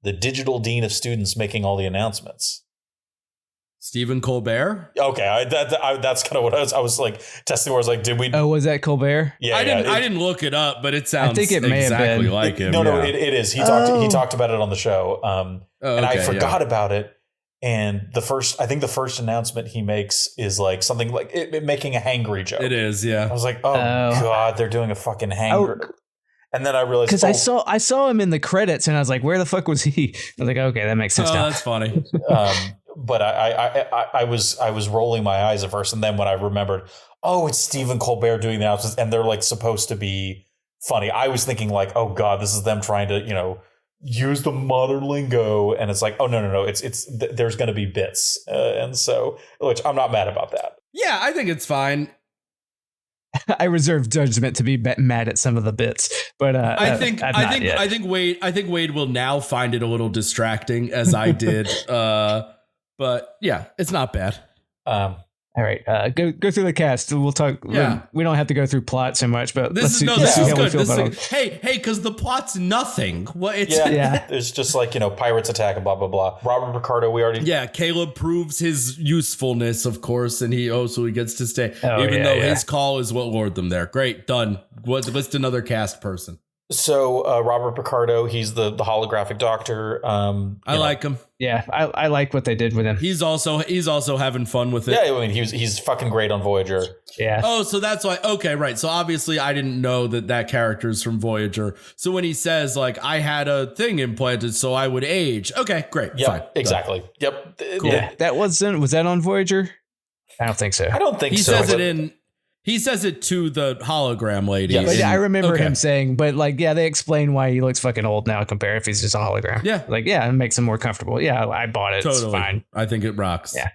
the digital dean of students making all the announcements?
Stephen Colbert.
Okay, that's kind of what I was like testing. Where I was like, did we?
Oh, was that Colbert?
Yeah, I didn't look it up, but it sounds. I think it may exactly have been like him.
No, it is. He talked about it on the show. And I forgot about it. And the first announcement he makes is like something like it making a hangry joke.
It is, yeah.
I was like, oh god, they're doing a fucking hangry. And then I realized
because I saw him in the credits, and I was like, where the fuck was he? I was like, okay, that makes sense now.
That's funny.
But I was rolling my eyes at first, and then when I remembered, it's Stephen Colbert doing the announcements, and they're like supposed to be funny. I was thinking like, oh god, this is them trying to use the modern lingo, and it's like, oh no, it's there's going to be bits, and so, which I'm not mad about that.
Yeah, I think it's fine.
I reserve judgment to be mad at some of the bits, but
I think Wade will now find it a little distracting, as I did. But yeah, it's not bad.
All right, go through the cast. We'll talk.
Yeah.
We don't have to go through plot so much, but
this is good. Hey, because the plot's nothing. What?
It's just like pirates attack and blah blah blah. Robert Picardo, we already.
Yeah, Caleb proves his usefulness, of course, and he gets to stay, even though his call is what lured them there. Great, done. List another cast person.
So Robert Picardo, he's the holographic doctor.
I like him.
Yeah, I like what they did with him.
He's also having fun with it.
Yeah, I mean he's fucking great on Voyager.
Yeah.
Oh, so that's why. Okay, right. So obviously I didn't know that character is from Voyager. So when he says like I had a thing implanted so I would age. Okay, great.
Yep,
fine.
exactly. Yep.
Cool.
Yeah, was that on Voyager? I don't think so.
I don't think
He
so.
He says it to the hologram lady.
Yes.
But I remember him saying, but like, yeah, they explain why he looks fucking old now compared if he's just a hologram.
Yeah.
Like, yeah, it makes him more comfortable. Yeah, I bought it.
Totally.
It's fine.
I think it rocks.
Yeah.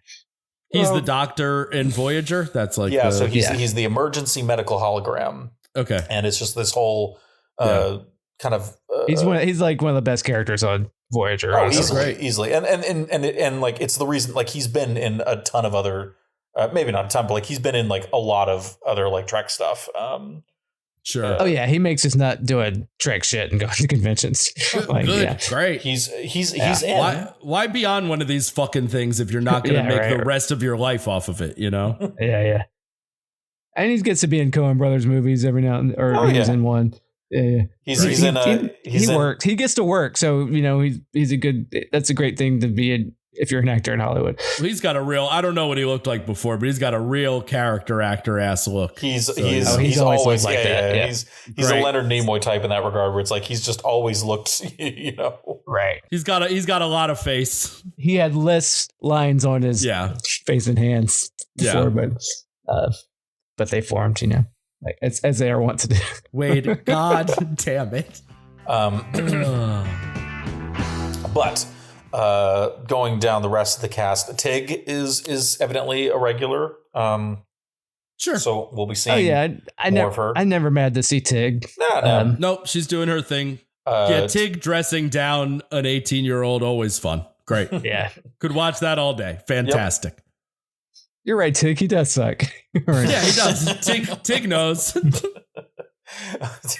He's the doctor in Voyager. That's like
so he's the emergency medical hologram.
Okay.
And it's just this whole kind of
he's like one of the best characters on Voyager.
Oh, easily. And like it's the reason like he's been in a ton of other maybe not a ton, but like he's been in like a lot of other like Trek stuff.
Sure.
Oh yeah, he makes us not doing Trek shit and going to conventions. Like,
good,
yeah.
great.
He's in.
Why be on one of these fucking things if you're not going to make the rest of your life off of it? You know?
Yeah. And he gets to be in Coen Brothers movies every now and or he's in one. Yeah. He works. He gets to work, so you know he's a good. That's a great thing to be in. If you're an actor in Hollywood.
Well, he's got a real, I don't know what he looked like before, but he's got a real character actor ass look.
He's always like that.
Yeah.
He's a Leonard Nimoy type in that regard where it's like he's just always looked, you know.
Right.
He's got a lot of face.
He had less lines on his face and hands before, but they formed, you know. Like as they are wont to do.
Wade, god damn it.
But going down the rest of the cast, Tig is evidently a regular.
Sure.
So we'll be seeing more of her.
I'm never mad to see Tig.
No.
Nope, she's doing her thing. Tig dressing down an 18-year-old, always fun. Great.
Yeah.
Could watch that all day. Fantastic.
Yep. You're right, Tig. He does suck. Right.
Yeah, he does. Tig knows.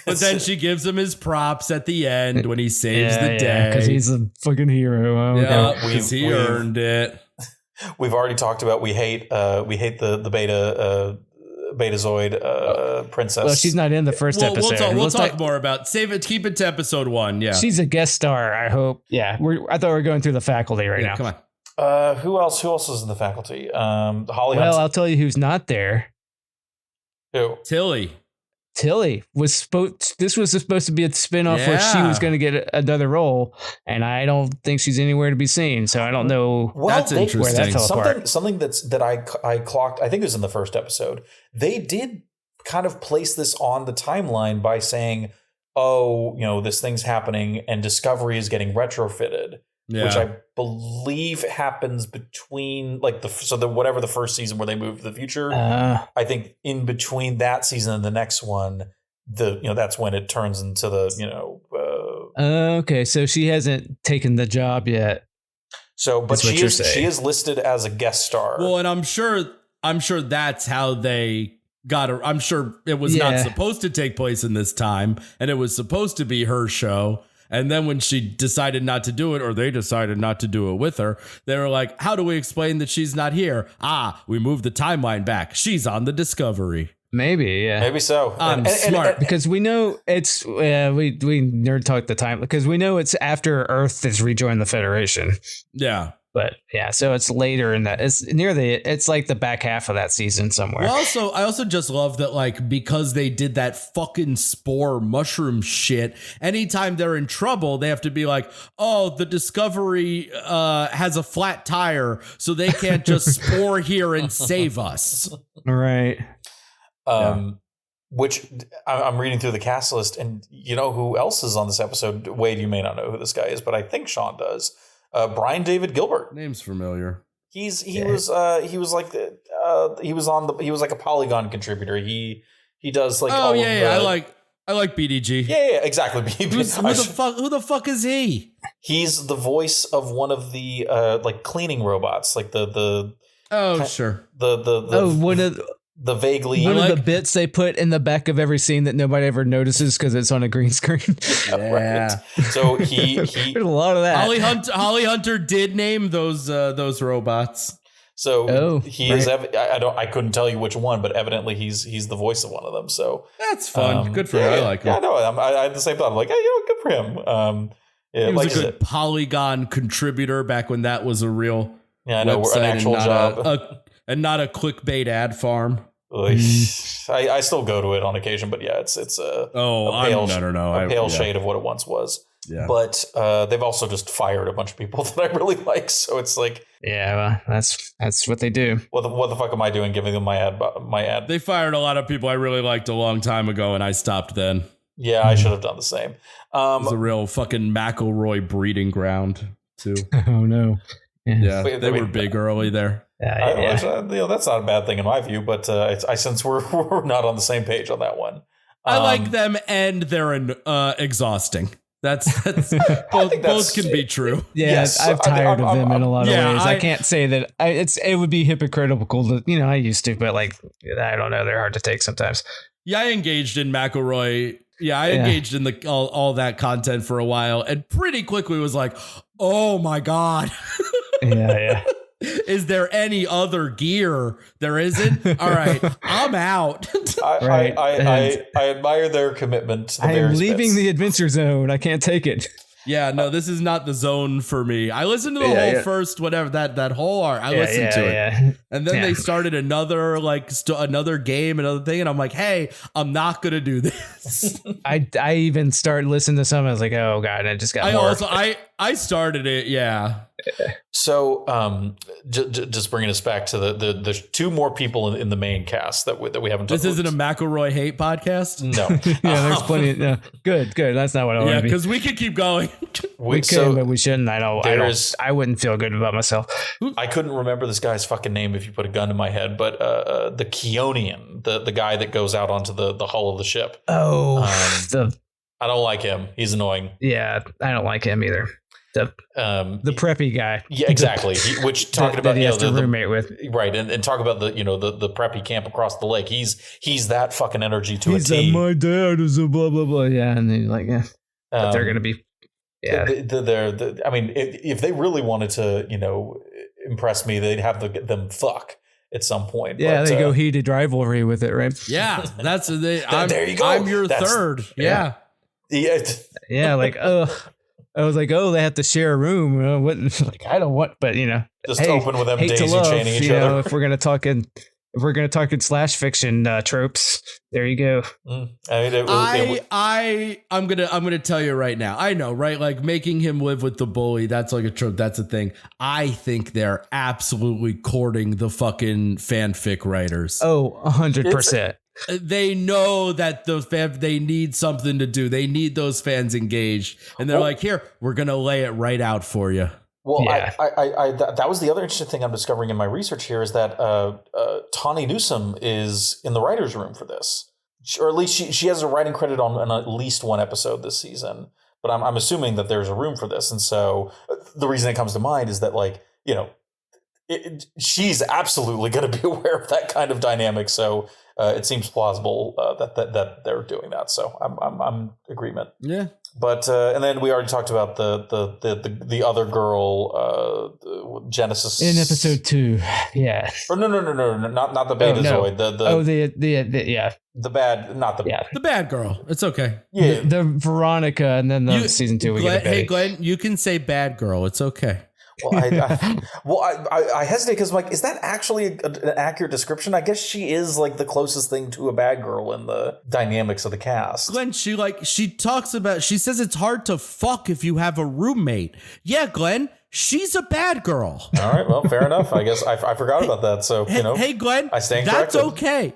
But then she gives him his props at the end when he saves the day.
Because he's a fucking hero.
Because he earned it.
We've already talked about we hate the Betazoid princess.
Well, she's not in the first episode.
We'll talk more about keep it to episode 1. Yeah,
she's a guest star. I hope. Yeah, I thought we were going through the faculty now.
Come on.
Who else is in the faculty? Holly.
Well, I'll tell you who's not there.
Who?
Tilly was this was supposed to be a spinoff where she was going to get another role, and I don't think she's anywhere to be seen. So I don't know.
Well,
that's interesting.
Where that fell apart.
Something that I clocked. I think it was in the first episode. They did kind of place this on the timeline by saying, "Oh, you know, this thing's happening, and Discovery is getting retrofitted." Yeah. Which I believe happens between like whatever the first season where they move to the future. I think in between that season and the next one, that's when it turns into the
okay, so she hasn't taken the job yet.
So, but she is listed as a guest star.
Well, and I'm sure that's how they got her. I'm sure it was not supposed to take place in this time, and it was supposed to be her show. And then when she decided not to do it, or they decided not to do it with her, they were like, how do we explain that she's not here? We moved the timeline back. She's on the Discovery.
Maybe, yeah.
Maybe so.
I'm smart.
Because we know it's, we nerd talk the time, because we know it's after Earth has rejoined the Federation.
Yeah.
But yeah, so it's later in that. It's like the back half of that season somewhere.
Well, I also just love that, like, because they did that fucking spore mushroom shit, anytime they're in trouble, they have to be like, oh, the Discovery has a flat tire, so they can't just spore here and save us.
Right.
Which I'm reading through the cast list, and you know who else is on this episode? Wade, you may not know who this guy is, but I think Sean does. Brian David Gilbert.
Name's familiar.
He was like a Polygon contributor. He does like
I like BDG.
Yeah, exactly.
Who the fuck is he?
He's the voice of one of the like cleaning robots, like the the vaguely
one of the bits they put in the back of every scene that nobody ever notices because it's on a green screen.
Right. So he
there's a lot of that.
Holly Hunter did name those robots.
So he is. I couldn't tell you which one, but evidently he's the voice of one of them. So
that's fun. Good for him. I like him.
Yeah, no, I had the same thought. I'm like, hey, good for him.
He was a good Polygon contributor back when that was a real
website, an actual job,
and not a clickbait ad farm.
I still go to it on occasion, but yeah, it's a pale shade of what it once was. Yeah. But they've also just fired a bunch of people that I really like, so it's like,
yeah, well, that's what they do.
What the fuck am I doing giving them my ad?
They fired a lot of people I really liked a long time ago, and I stopped then.
Yeah, I should have done the same.
It's a real fucking McElroy breeding ground too.
Oh no.
Yeah, they were big early there.
That's not a bad thing in my view, but I sense we're not on the same page on that one.
I like them, and they're exhausting. That's both can be true.
Yeah, yes, I've tired of them in a lot of ways. I can't say that it would be hypocritical to, I used to, but like, I don't know, they're hard to take sometimes.
Yeah, I engaged in McElroy. Yeah, I engaged in all that content for a while, and pretty quickly was like, oh my God.
Yeah.
Is there any other gear? There isn't? All right, I'm out.
I admire their commitment to the
I'm leaving the adventure zone. I can't take it.
Yeah, no, this is not the zone for me. I listened to the whole first, whatever, that whole art. I listened to it. Yeah. And then they started another, another game, another thing. And I'm like, hey, I'm not going to do this.
I even started listening to some. I was like, oh, God, I just got more.
I started it, yeah.
So just bringing us back to the two more people in the main cast that we haven't.
This isn't a McElroy hate podcast.
No.
Yeah, there's plenty. Good. That's not what I want to be.
Because we could keep going.
We could, but we shouldn't. I wouldn't feel good about myself.
I couldn't remember this guy's fucking name if you put a gun to my head, but the Keonian, the guy that goes out onto the hull of the ship.
Oh,
I don't like him. He's annoying.
Yeah, I don't like him either. The preppy guy.
Yeah, exactly. Which talking about
he has to roommate with,
right? And talk about the preppy camp across the lake. He's that fucking energy to a T.
He's my dad is a blah blah blah. Yeah, and then like but they're gonna be. Yeah,
I mean, if they really wanted to, impress me, they'd have them fuck at some point.
Yeah, they go heated rivalry with it, right?
Yeah, that's
there you go.
I'm your third. Yeah.
Yeah, like I was like, they have to share a room. Like I don't want, but
just open with them daisy chaining each other.
If we're gonna talk in slash fiction tropes, there you go.
I'm gonna tell you right now. I know, right? Like making him live with the bully. That's like a trope. That's a thing. I think they're absolutely courting the fucking fanfic writers.
Oh, 100%.
They know that they need something to do. They need those fans engaged, and they're like, "Here, we're gonna lay it right out for you."
Well, yeah. That was the other interesting thing I'm discovering in my research here is that Tawny Newsome is in the writer's room for this, or at least she has a writing credit on at least one episode this season. But I'm assuming that there's a room for this, and so the reason it comes to mind is that she's absolutely going to be aware of that kind of dynamic. So it seems plausible that they're doing that. So I'm agreement.
Yeah.
But and then we already talked about the other girl, Genesis
in episode 2. Yeah.
Or no, not the Betazoid. The bad, not the
the bad girl. It's okay.
Yeah, the Veronica, and then season 2 we get a Betty.
Hey Glenn, you can say bad girl. It's okay.
Well, I hesitate because I'm like, is that actually an accurate description? I guess she is like the closest thing to a bad girl in the dynamics of the cast.
Glenn, she says it's hard to fuck if you have a roommate. Yeah, Glenn, she's a bad girl.
All right, well, fair enough. I guess I forgot about that. So
hey, Glenn,
I stand
that's
corrected.
Okay.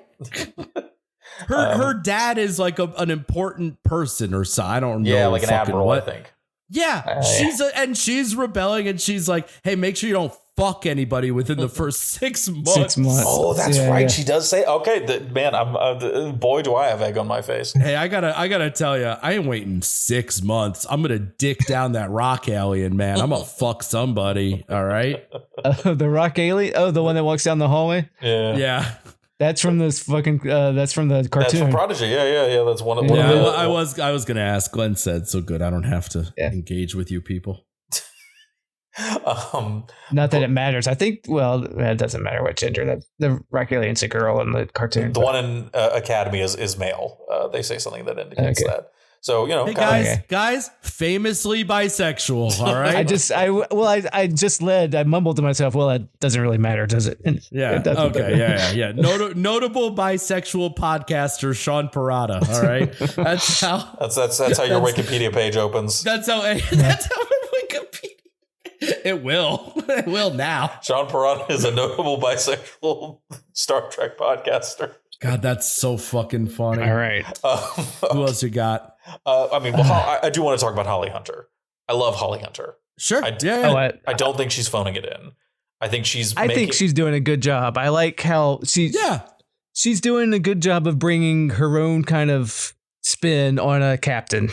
Her dad is like an important person or so. I don't know.
Yeah, like an admiral, I think.
Yeah, she's rebelling, and she's like, "Hey, make sure you don't fuck anybody within the first 6 months."
6 months.
Oh, that's right. Yeah. She does say, "Okay, man, I'm boy, do I have egg on my face."
Hey, I gotta tell you, I ain't waiting 6 months. I'm gonna dick down that rock alien, man. I'm gonna fuck somebody. All right.
The rock alien. Oh, the one that walks down the hallway.
Yeah.
That's from this fucking. That's from the cartoon.
That's from Prodigy. Yeah. That's one of the.
I was gonna ask. Glenn said so good. I don't have to engage with you people.
Not that it matters. I think, well, it doesn't matter what gender. The Raquelian's a girl in the cartoon.
The one in Academy is male. They say something that indicates that. So,
hey guys, famously bisexual. All right.
I mumbled to myself, well, it doesn't really matter, does it?
Yeah.
It
okay. Yeah. Notable bisexual podcaster Sean Parada. All right. That's how
your Wikipedia page opens.
That's how my Wikipedia. It will now.
Sean Parada is a notable bisexual Star Trek podcaster.
God, that's so fucking funny.
All right.
Who else you got?
I do want to talk about Holly Hunter. I love Holly Hunter.
Sure.
I don't think she's phoning it in. I think she's
doing a good job. I like how she's doing a good job of bringing her own kind of spin on a captain.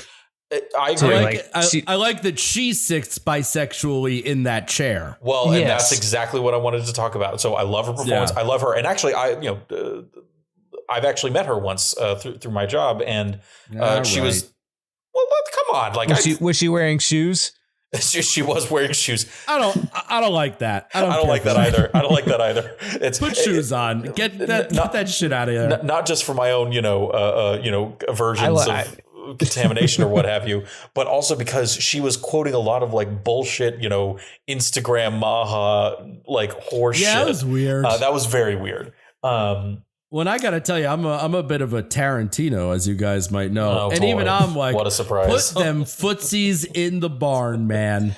I agree.
I like that she sits bisexually in that chair.
Well, and that's exactly what I wanted to talk about. So I love her performance. Yeah. I love her. And actually, I've actually met her once through my job, and she was. Well, come on! Like,
was she wearing shoes?
She was wearing shoes.
I don't like that. I don't
like that either. I don't like that either.
Put shoes on. Get that shit out of here.
Not just for my own, aversions of contamination or what have you, but also because she was quoting a lot of like bullshit, Instagram maha like horse shit.
Yeah, that was weird.
That was very weird.
When I gotta tell you, I'm a bit of a Tarantino, as you guys might know, and even I'm like,
what a surprise!
Put them footsies in the barn, man.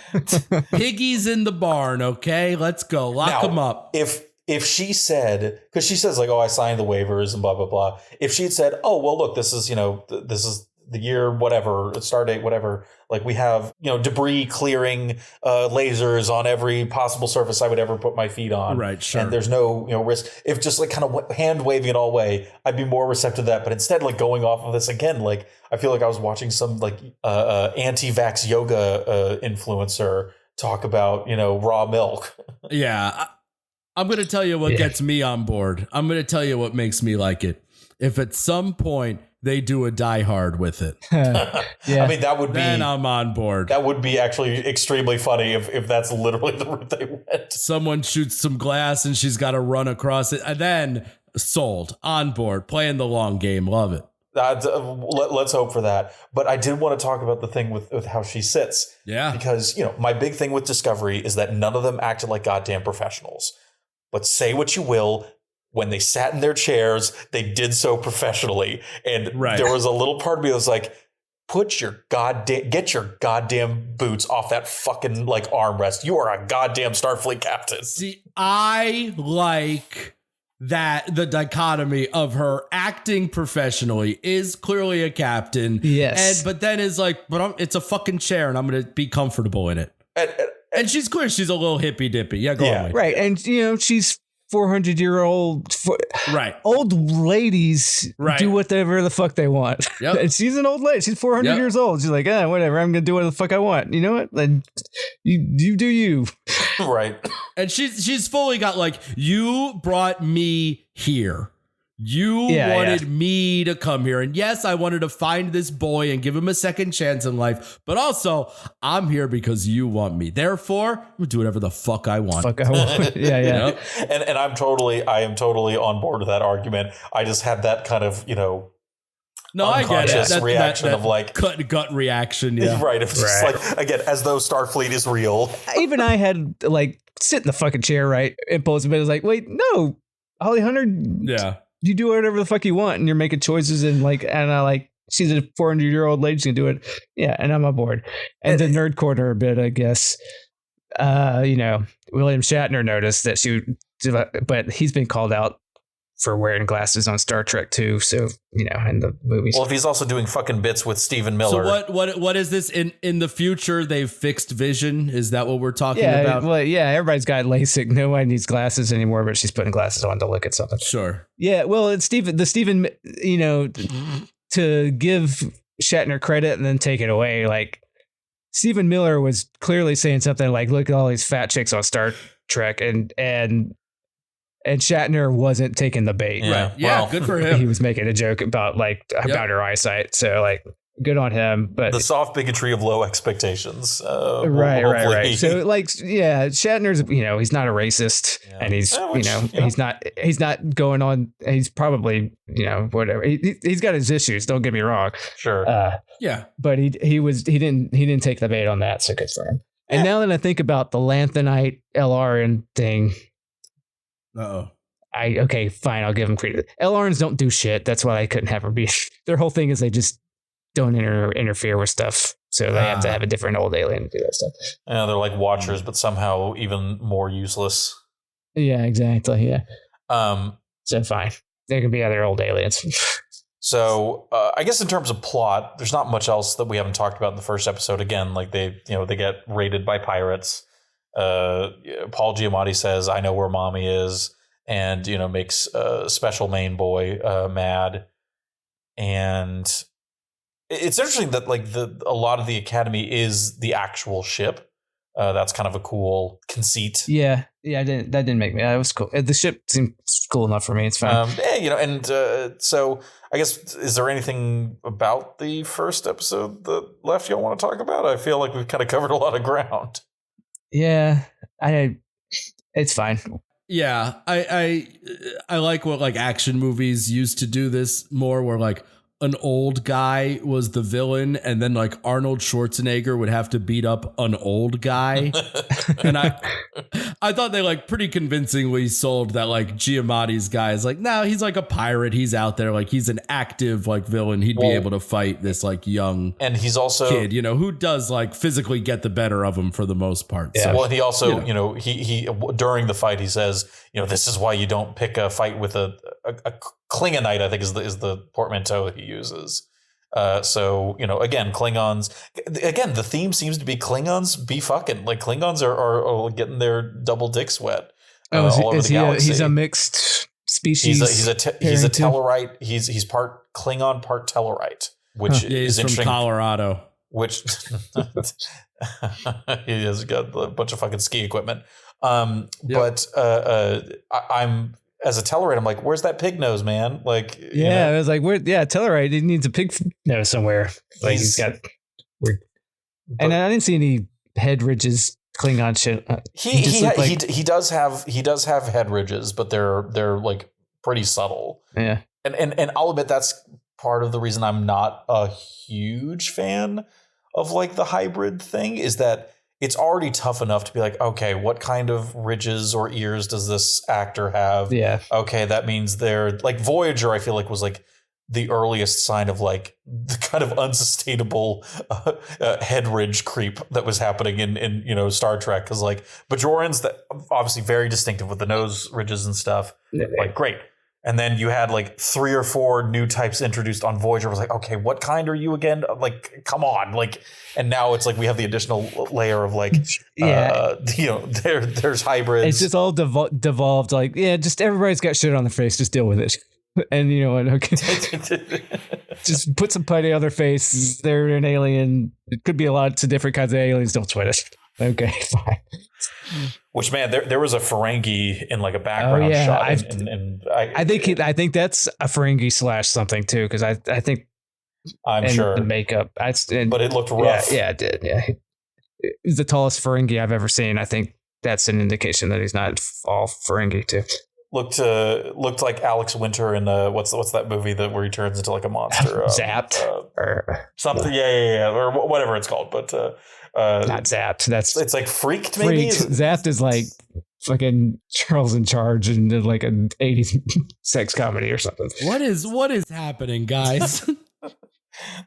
Piggies in the barn, okay? Let's go, lock them up.
If she said, because she says like, I signed the waivers and blah blah blah. If she had said, well, look, this is this is the year, whatever, start date, whatever. Like we have, debris clearing lasers on every possible surface I would ever put my feet on.
Right, sure.
And there's no, risk. If just like kind of hand waving it all away, I'd be more receptive to that. But instead, like going off of this again, like I feel like I was watching some like anti-vax yoga influencer talk about, raw milk.
Yeah. I'm going to tell you what gets me on board. I'm going to tell you what makes me like it. If at some point they do a Die Hard with it.
I mean, that would be...
Then I'm on board.
That would be actually extremely funny if that's literally the route they went.
Someone shoots some glass and she's got to run across it. And then sold, on board, playing the long game. Love it.
Let's hope for that. But I did want to talk about the thing with how she sits.
Yeah.
Because, my big thing with Discovery is that none of them acted like goddamn professionals. But say what you will, when they sat in their chairs, they did so professionally. And there was a little part of me that was like, get your goddamn boots off that fucking like armrest. You are a goddamn Starfleet captain.
See, I like that the dichotomy of her acting professionally is clearly a captain.
Yes.
But then is like, it's a fucking chair and I'm going to be comfortable in it. And she's clear. She's a little hippy dippy. Yeah, go on.
Right. And, she's 400-year-old old ladies do whatever the fuck they want.
Yep.
And she's an old lady. She's 400 years old. She's like, whatever. I'm going to do whatever the fuck I want. You know what? Then you do you.
Right.
And she's fully got like, you brought me here. You wanted me to come here. And yes, I wanted to find this boy and give him a second chance in life. But also, I'm here because you want me. Therefore, I'm going to do whatever the fuck I want.
Yeah.
And I am totally on board with that argument. I just had that kind of,
I get it.
That reaction of like
gut reaction. Yeah.
Right. It's just like, again, as though Starfleet is real.
Even I had like sit in the fucking chair, right? Impulsive, but it was like, wait, no, Holly Hunter.
Yeah.
You do whatever the fuck you want, and you're making choices, and she's a 400-year-old lady, she can do it. Yeah, and I'm on board. And the nerd corner a bit, I guess. William Shatner noticed that but he's been called out for wearing glasses on Star Trek too. So, in the movies.
Well, if he's also doing fucking bits with Stephen Miller.
So what is this in the future? They've fixed vision. Is that what we're talking about?
Well, yeah, everybody's got LASIK. Nobody needs glasses anymore, but she's putting glasses on to look at something.
Sure.
Yeah. Well, it's Stephen, to give Shatner credit and then take it away. Like Stephen Miller was clearly saying something like, look at all these fat chicks on Star Trek and Shatner wasn't taking the bait.
Yeah. Good for him.
He was making a joke about her eyesight. So like, good on him. But
the soft bigotry of low expectations.
Right. So like, yeah, Shatner's, he's not a racist, and he's, he's not going on. He's probably, whatever. He's got his issues. Don't get me wrong.
Sure.
But he didn't take the bait on that. So good for him. And now that I think about the Lanthanite LRN thing. Okay, fine. I'll give him credit. LRNs don't do shit. That's why I couldn't have them be. Their whole thing is they just don't interfere with stuff. So they have to have a different old alien to do that stuff.
Yeah, they're like Watchers, but somehow even more useless.
Yeah, exactly. Yeah. So fine. There can be other old aliens.
So I guess in terms of plot, there's not much else that we haven't talked about in the first episode. Again, like they get raided by pirates. Paul Giamatti says, "I know where mommy is," and makes special main boy mad. And it's interesting that like a lot of the Academy is the actual ship. That's kind of a cool conceit.
Yeah. That didn't make me. That was cool. The ship seemed cool enough for me. It's fine.
So I guess, is there anything about the first episode that left y'all want to talk about? I feel like we've kind of covered a lot of ground.
Yeah, it's fine.
Yeah, I like what like action movies used to do this more, where like an old guy was the villain, and then like Arnold Schwarzenegger would have to beat up an old guy. And I thought they like pretty convincingly sold that like Giamatti's guy is like, no, he's like a pirate. He's out there. Like he's an active like villain. He'd be able to fight this like young
and he's also
kid, who does like physically get the better of him for the most part.
Yeah.
So,
well, he also, he during the fight, he says, this is why you don't pick a fight with a Klingonite, I think is the portmanteau that he uses. So, again, Klingons, again, the theme seems to be Klingons be fucking. Like Klingons are getting their double dicks wet. All over the galaxy.
He's a mixed species.
He's a Tellarite. He's part Klingon, part Tellarite, which is
from
interesting.
Colorado.
Which he has got a bunch of fucking ski equipment. But I'm as a Tellarite, I'm like, where's that pig nose, man? Like,
I was like, Tellarite, he needs a pig nose somewhere. Like he's got weird. And I didn't see any head ridges, Klingon shit.
He does have head ridges, but they're like pretty subtle.
Yeah.
And I'll admit that's part of the reason I'm not a huge fan of like the hybrid thing, is that it's already tough enough to be like, okay, what kind of ridges or ears does this actor have?
Yeah.
Okay, that means they're like Voyager, I feel like was like the earliest sign of like the kind of unsustainable head ridge creep that was happening in Star Trek. Because like Bajorans, that obviously very distinctive with the nose ridges and stuff. Like great. And then you had like 3 or 4 new types introduced on Voyager. It was like, okay, what kind are you again? Like, come on. Like, and now it's like we have the additional layer of like, there's hybrids.
It's just all devolved. Like, just everybody's got shit on their face. Just deal with it. And you know what? Okay. Just put some putty on their face. They're an alien. It could be lots of different kinds of aliens. Don't sweat it. Okay, fine.
Which, man, there was a Ferengi in like a background shot.
I think that's a Ferengi / something too, because I think
I'm sure
the makeup. But
it looked rough.
Yeah, it did. Yeah, he's the tallest Ferengi I've ever seen. I think that's an indication that he's not all Ferengi too.
Looked like Alex Winter in what's that movie where he turns into like a monster?
Zapped or
something. Yeah, or whatever it's called, but.
Not Zapped. It's
like Freaked. Maybe
Zapped is like fucking Charles in Charge and like an 80s sex comedy or something.
What is happening, guys?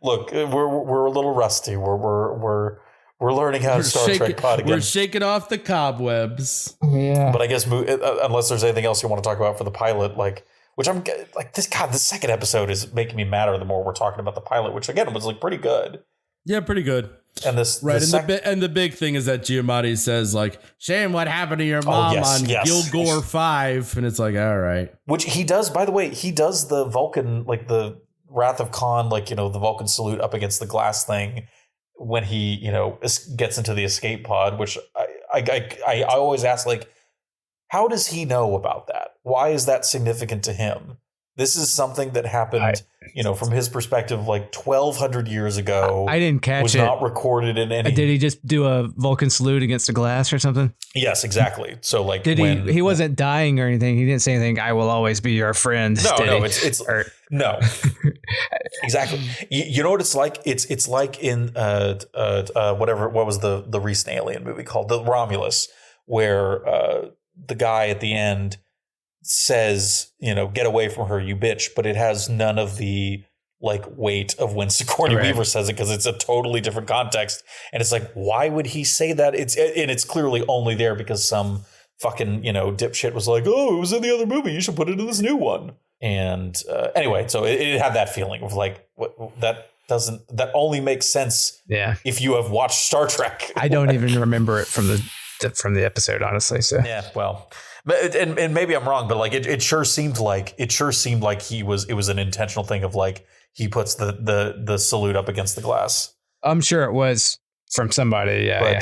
Look, we're a little rusty. We're learning how to Star Trek pod again.
We're shaking off the cobwebs.
Yeah,
but I guess unless there's anything else you want to talk about for the pilot, like. Which I'm like this second episode is making me madder the more we're talking about the pilot, which again was like pretty good.
Yeah, pretty good.
And this
the big thing is that Giamatti says like, "Shame what happened to your mom on Gilgore 5," and it's like, all right.
Which he does, by the way, he does the Vulcan, like the Wrath of Khan, like the Vulcan salute up against the glass thing when he gets into the escape pod. Which I always ask, like, how does he know about that? Why is that significant to him? This is something that happened, from his perspective, like 1,200 years ago.
I didn't catch
was
it.
Not recorded in any.
Did he just do a Vulcan salute against the glass or something?
Yes, exactly. So like,
he wasn't dying or anything. He didn't say anything. I will always be your friend.
No. Exactly. You know what it's like? It's like in whatever. What was the recent Alien movie called? The Romulus, where the guy at the end says, get away from her, you bitch, but it has none of the like weight of when Sigourney Weaver says it, because it's a totally different context. And it's like, why would he say that? It's clearly only there because some fucking, dipshit was like, oh, it was in the other movie, you should put it in this new one. And anyway, so it had that feeling of like, that only makes sense if you have watched Star Trek.
I don't even remember it from the episode, honestly. So
yeah, well, but and maybe I'm wrong, but like it sure seemed like it was an intentional thing of like he puts the salute up against the glass.
I'm sure it was from somebody. Yeah,
but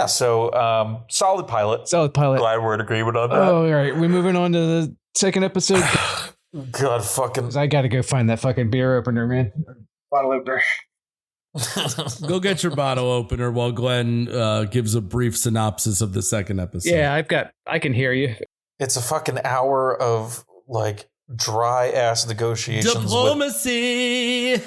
So solid pilot. Glad we're in agreement on that.
Oh, all right, we're moving on to the second episode.
God fucking!
I got to go find that fucking beer opener, man. Bottle opener.
Go get your bottle opener while Glenn gives a brief synopsis of the second episode.
Yeah, I can hear you.
It's a fucking hour of like dry ass negotiations.
Diplomacy.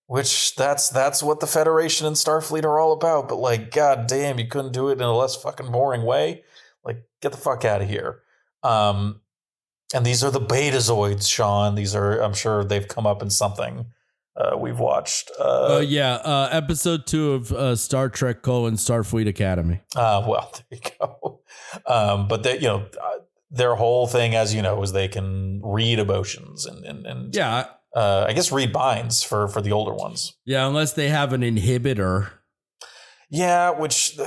Which that's what the Federation and Starfleet are all about. But like, god damn, you couldn't do it in a less fucking boring way. Like, get the fuck out of here. And these are the Betazoids, Sean. These are, I'm sure they've come up in something we've watched.
Episode 2 of Star Trek: Starfleet Academy.
Well, there you go. But they, their whole thing, as you know, is they can read emotions and I guess read minds for the older ones. Yeah,
unless they have an inhibitor.
Yeah, which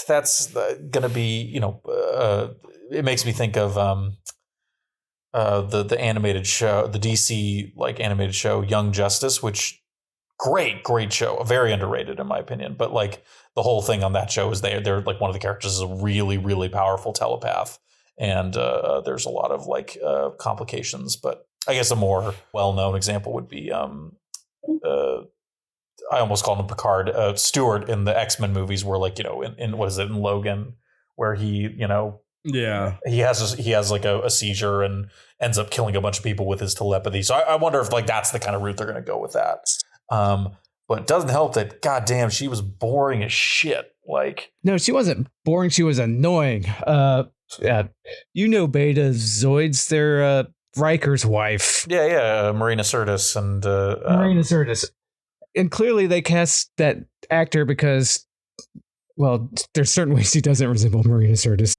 that's going to be, it makes me think of the animated show, the DC like animated show Young Justice, which great show, very underrated in my opinion. But like the whole thing on that show is they're like one of the characters is a really, really powerful telepath, and there's a lot of like complications. But I guess a more well-known example would be I almost called him Picard, Stewart in the X-Men movies, where like, in what is it, in Logan, where he, he has like a seizure and ends up killing a bunch of people with his telepathy. So I wonder if like that's the kind of route they're going to go with that. But it doesn't help that, goddamn, she was boring as shit. Like,
no, she wasn't boring. She was annoying. Betazoids, they're Riker's wife.
Yeah, Marina Sirtis and
Marina Sirtis. And clearly they cast that actor because, well, there's certain ways she doesn't resemble Marina Sirtis,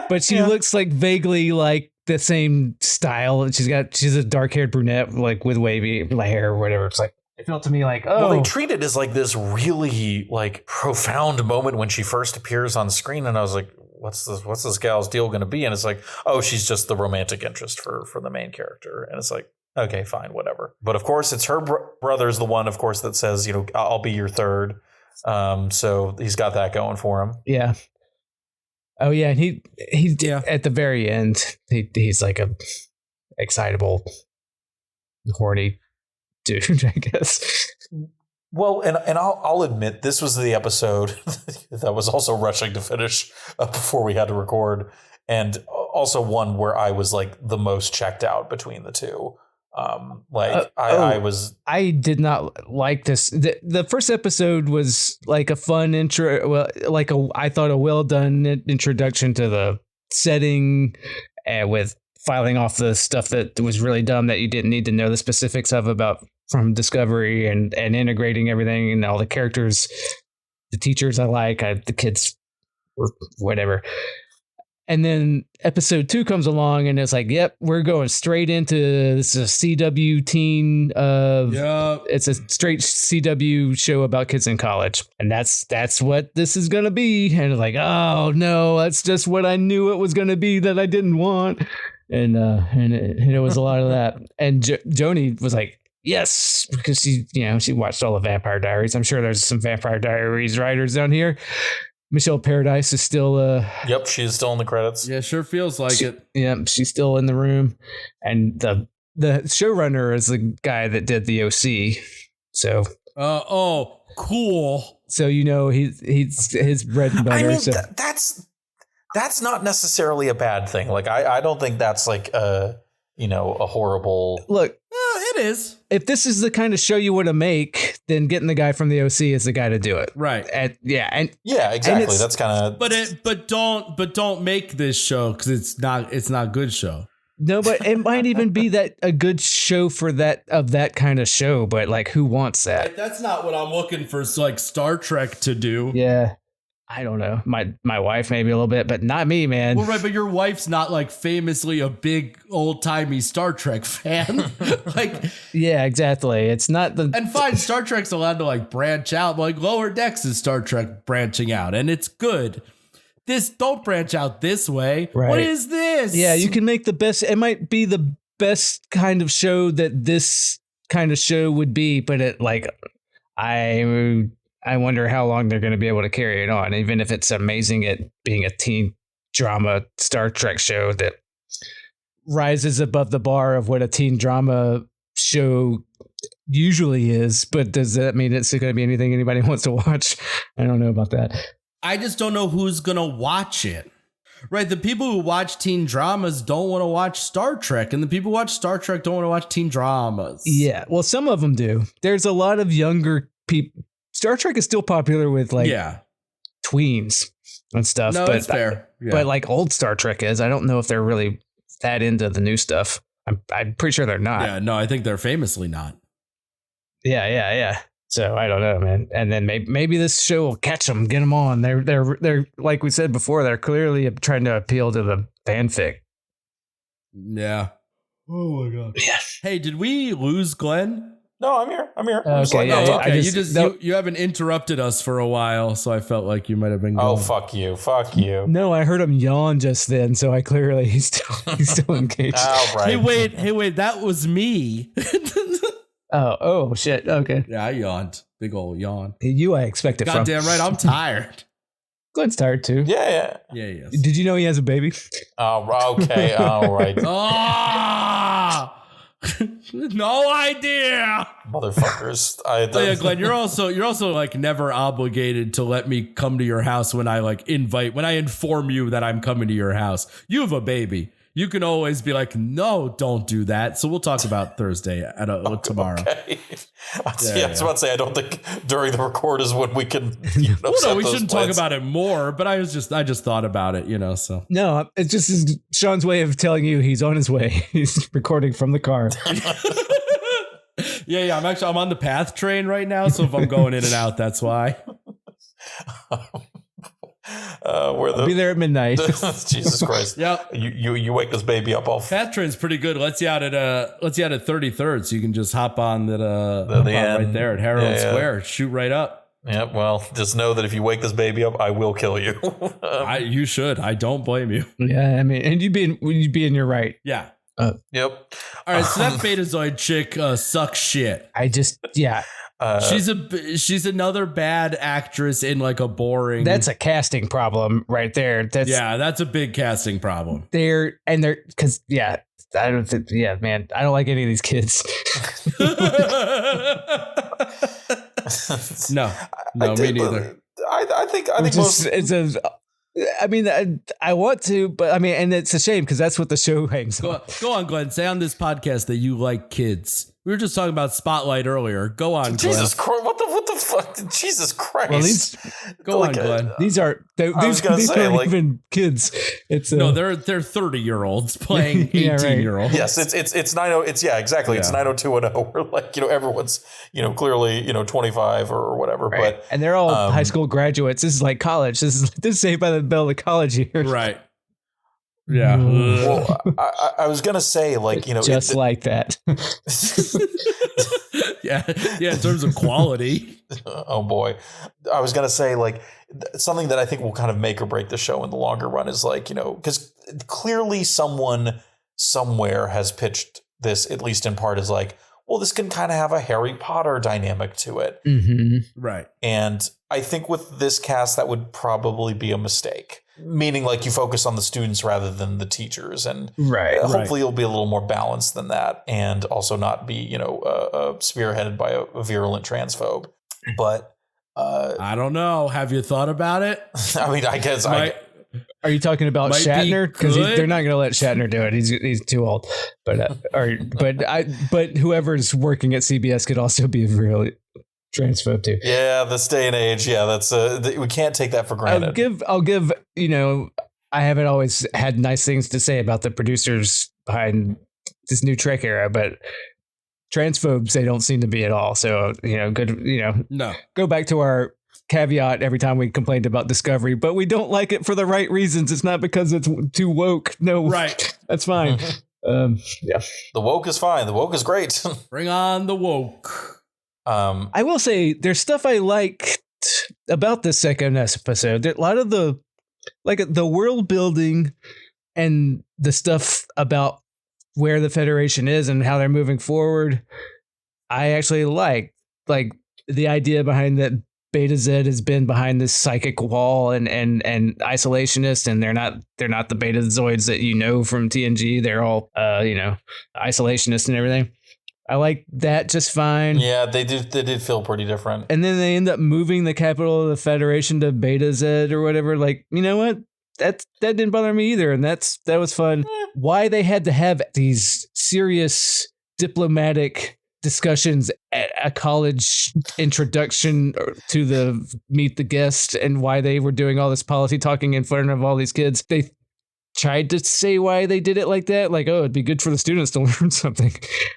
but she looks like vaguely like the same style. She's a dark-haired brunette, like with wavy hair or whatever. It's like, it felt to me like,
well, they treat it as like this really like profound moment when she first appears on screen, and I was like, what's this gal's deal going to be? And it's like, oh, she's just the romantic interest for the main character, and it's like, okay, fine, whatever. But of course, it's her brother's the one, of course, that says, I'll be your third. So he's got that going for him.
Yeah. Oh yeah, and he at the very end, he's like a excitable, horny dude, I guess.
Well, and I'll admit, this was the episode that was also rushing to finish before we had to record, and also one where I was like the most checked out between the two. I
did not like this. The first episode was like a fun intro, I thought a well done introduction to the setting, with filing off the stuff that was really dumb that you didn't need to know the specifics of about from Discovery, and integrating everything and all the characters, the teachers I like, the kids, or whatever. And then episode 2 comes along and it's like, yep, we're going straight into this is a CW teen. It's a straight CW show about kids in college. And that's what this is going to be. And it's like, oh no, that's just what I knew it was going to be that I didn't want. And it was a lot of that. And Joni was like, yes, because she watched all the Vampire Diaries. I'm sure there's some Vampire Diaries writers down here. Michelle Paradise is still
Yep, she is still in the credits.
Yeah, sure feels like it.
Yeah, she's still in the room, and the showrunner is the guy that did the OC. So
cool.
So he's his bread and butter.
I mean,
so.
that's not necessarily a bad thing. Like I don't think that's like a horrible
look.
It is.
If this is the kind of show you want to make, then getting the guy from the OC is the guy to do it.
Right.
Yeah, exactly. That's kind of.
But don't make this show because it's not good show.
No, but it might even be that a good show for that kind of show. But like, who wants that?
That's not what I'm looking for. Like Star Trek to do.
Yeah. I don't know. My wife maybe a little bit, but not me, man.
Well, right, but your wife's not like famously a big old timey Star Trek fan. Like,
yeah, exactly. It's not the
and fine. Star Trek's allowed to like branch out. But like Lower Decks is Star Trek branching out, and it's good. This don't branch out this way.
Right.
What is this?
Yeah, you can make the best. It might be the best kind of show that this kind of show would be, but it like I wonder how long they're going to be able to carry it on, even if it's amazing at being a teen drama Star Trek show that rises above the bar of what a teen drama show usually is. But does that mean it's going to be anything anybody wants to watch? I don't know about that.
I just don't know who's going to watch it. Right. The people who watch teen dramas don't want to watch Star Trek, and the people who watch Star Trek don't want to watch teen dramas.
Yeah. Well, some of them do. There's a lot of younger people. Star Trek is still popular with like tweens and stuff.
No,
but
it's fair. Yeah.
But like old Star Trek is. I don't know if they're really that into the new stuff. I'm pretty sure they're not.
Yeah, no, I think they're famously not.
Yeah. So I don't know, man. And then maybe this show will catch them, get them on. They're like we said before. They're clearly trying to appeal to the fanfic.
Yeah. Oh my god.
Yeah.
Hey, did we lose Glenn?
No, I'm here.
Okay. You haven't interrupted us for a while, so I felt like you might have been gone.
Oh, fuck you.
No, I heard him yawn just then, so I clearly he's still engaged.
Oh, right.
Hey, wait, that was me.
Oh, shit. Okay.
Yeah, I yawned. Big old yawn.
I expect it from.
Goddamn right, I'm tired.
Glenn's tired too.
Yeah.
Did you know he has a baby?
Oh, okay. All right.
No idea,
motherfuckers.
Yeah, Glenn, you're also like never obligated to let me come to your house when I inform you that I'm coming to your house. You have a baby. You can always be like, no, don't do that. So we'll talk about Thursday tomorrow.
Okay. I was about to say, I don't think during the record is when we can.
No, we shouldn't talk about it more. But I just thought about it, So
no, it's just Sean's way of telling you he's on his way. He's recording from the car.
Yeah. I'm on the PATH train right now. So if I'm going in and out, that's why.
I'll be there at midnight.
Jesus Christ!
Yeah,
you wake this baby up.
PATH train's pretty good. Let's you out at 33rd, so you can just hop on the
end
right there at Herald Square. Shoot right up.
Yeah, well, just know that if you wake this baby up, I will kill you.
You should. I don't blame you.
Yeah, I mean, and you'd be in your right.
Yeah.
Yep.
All right, so that Betazoid chick sucks shit. She's another bad actress in like a boring.
That's a casting problem right there.
That's a big casting problem.
Because I don't like any of these kids.
No, me neither.
I think most.
I want to, but and it's a shame because that's what the show hangs on.
Go on, Glenn. Say on this podcast that you like kids. We were just talking about Spotlight earlier. Go on, Glenn.
Jesus Christ! What the fuck? Jesus Christ!
Well, go on, Glenn.
These aren't even kids. It's
no, they're 30-year-olds playing 18-year-olds.
Yes, it's 90. It's exactly. Yeah. It's 90210. We're like everyone's clearly 25 or whatever.
Right.
But
and they're all high school graduates. This is like college. This is Saved by the Bell of college years.
Right. Yeah.
Well, I was gonna say
just like that.
Yeah. In terms of quality.
Oh boy, I was gonna say something that I think will kind of make or break the show in the longer run is because clearly someone somewhere has pitched this, at least in part, as well, this can kind of have a Harry Potter dynamic to it.
Mm-hmm.
Right.
And I think with this cast, that would probably be a mistake. Meaning like you focus on the students rather than the teachers. And hopefully it'll be a little more balanced than that. And also not be, spearheaded by a virulent transphobe. But
I don't know. Have you thought about it?
I mean, I guess
Are you talking about Shatner? Because they're not going to let Shatner do it. He's too old. But but whoever's working at CBS could also be really transphobe too.
Yeah, this day and age, that's we can't take that for granted.
I'll give I haven't always had nice things to say about the producers behind this new Trek era, but transphobes they don't seem to be at all. So good.
No.
Go back to our caveat every time we complained about Discovery, but we don't like it for the right reasons. It's not because it's too woke. No,
right.
That's fine.
The woke is fine. The woke is great.
Bring on the woke.
I will say there's stuff I liked about this second episode. A lot of the world building and the stuff about where the Federation is and how they're moving forward. I actually like the idea behind that Beta Z has been behind this psychic wall and isolationist, and they're not the Betazoids that from TNG. They're all isolationist and everything. I like that just fine.
Yeah, they did feel pretty different.
And then they end up moving the capital of the Federation to Beta Z or whatever. Like, you know what? That didn't bother me either, and that was fun. Why they had to have these serious diplomatic discussions at a college introduction to the meet the guest, and why they were doing all this policy talking in front of all these kids. They tried to say why they did it like that, like, oh, it'd be good for the students to learn something.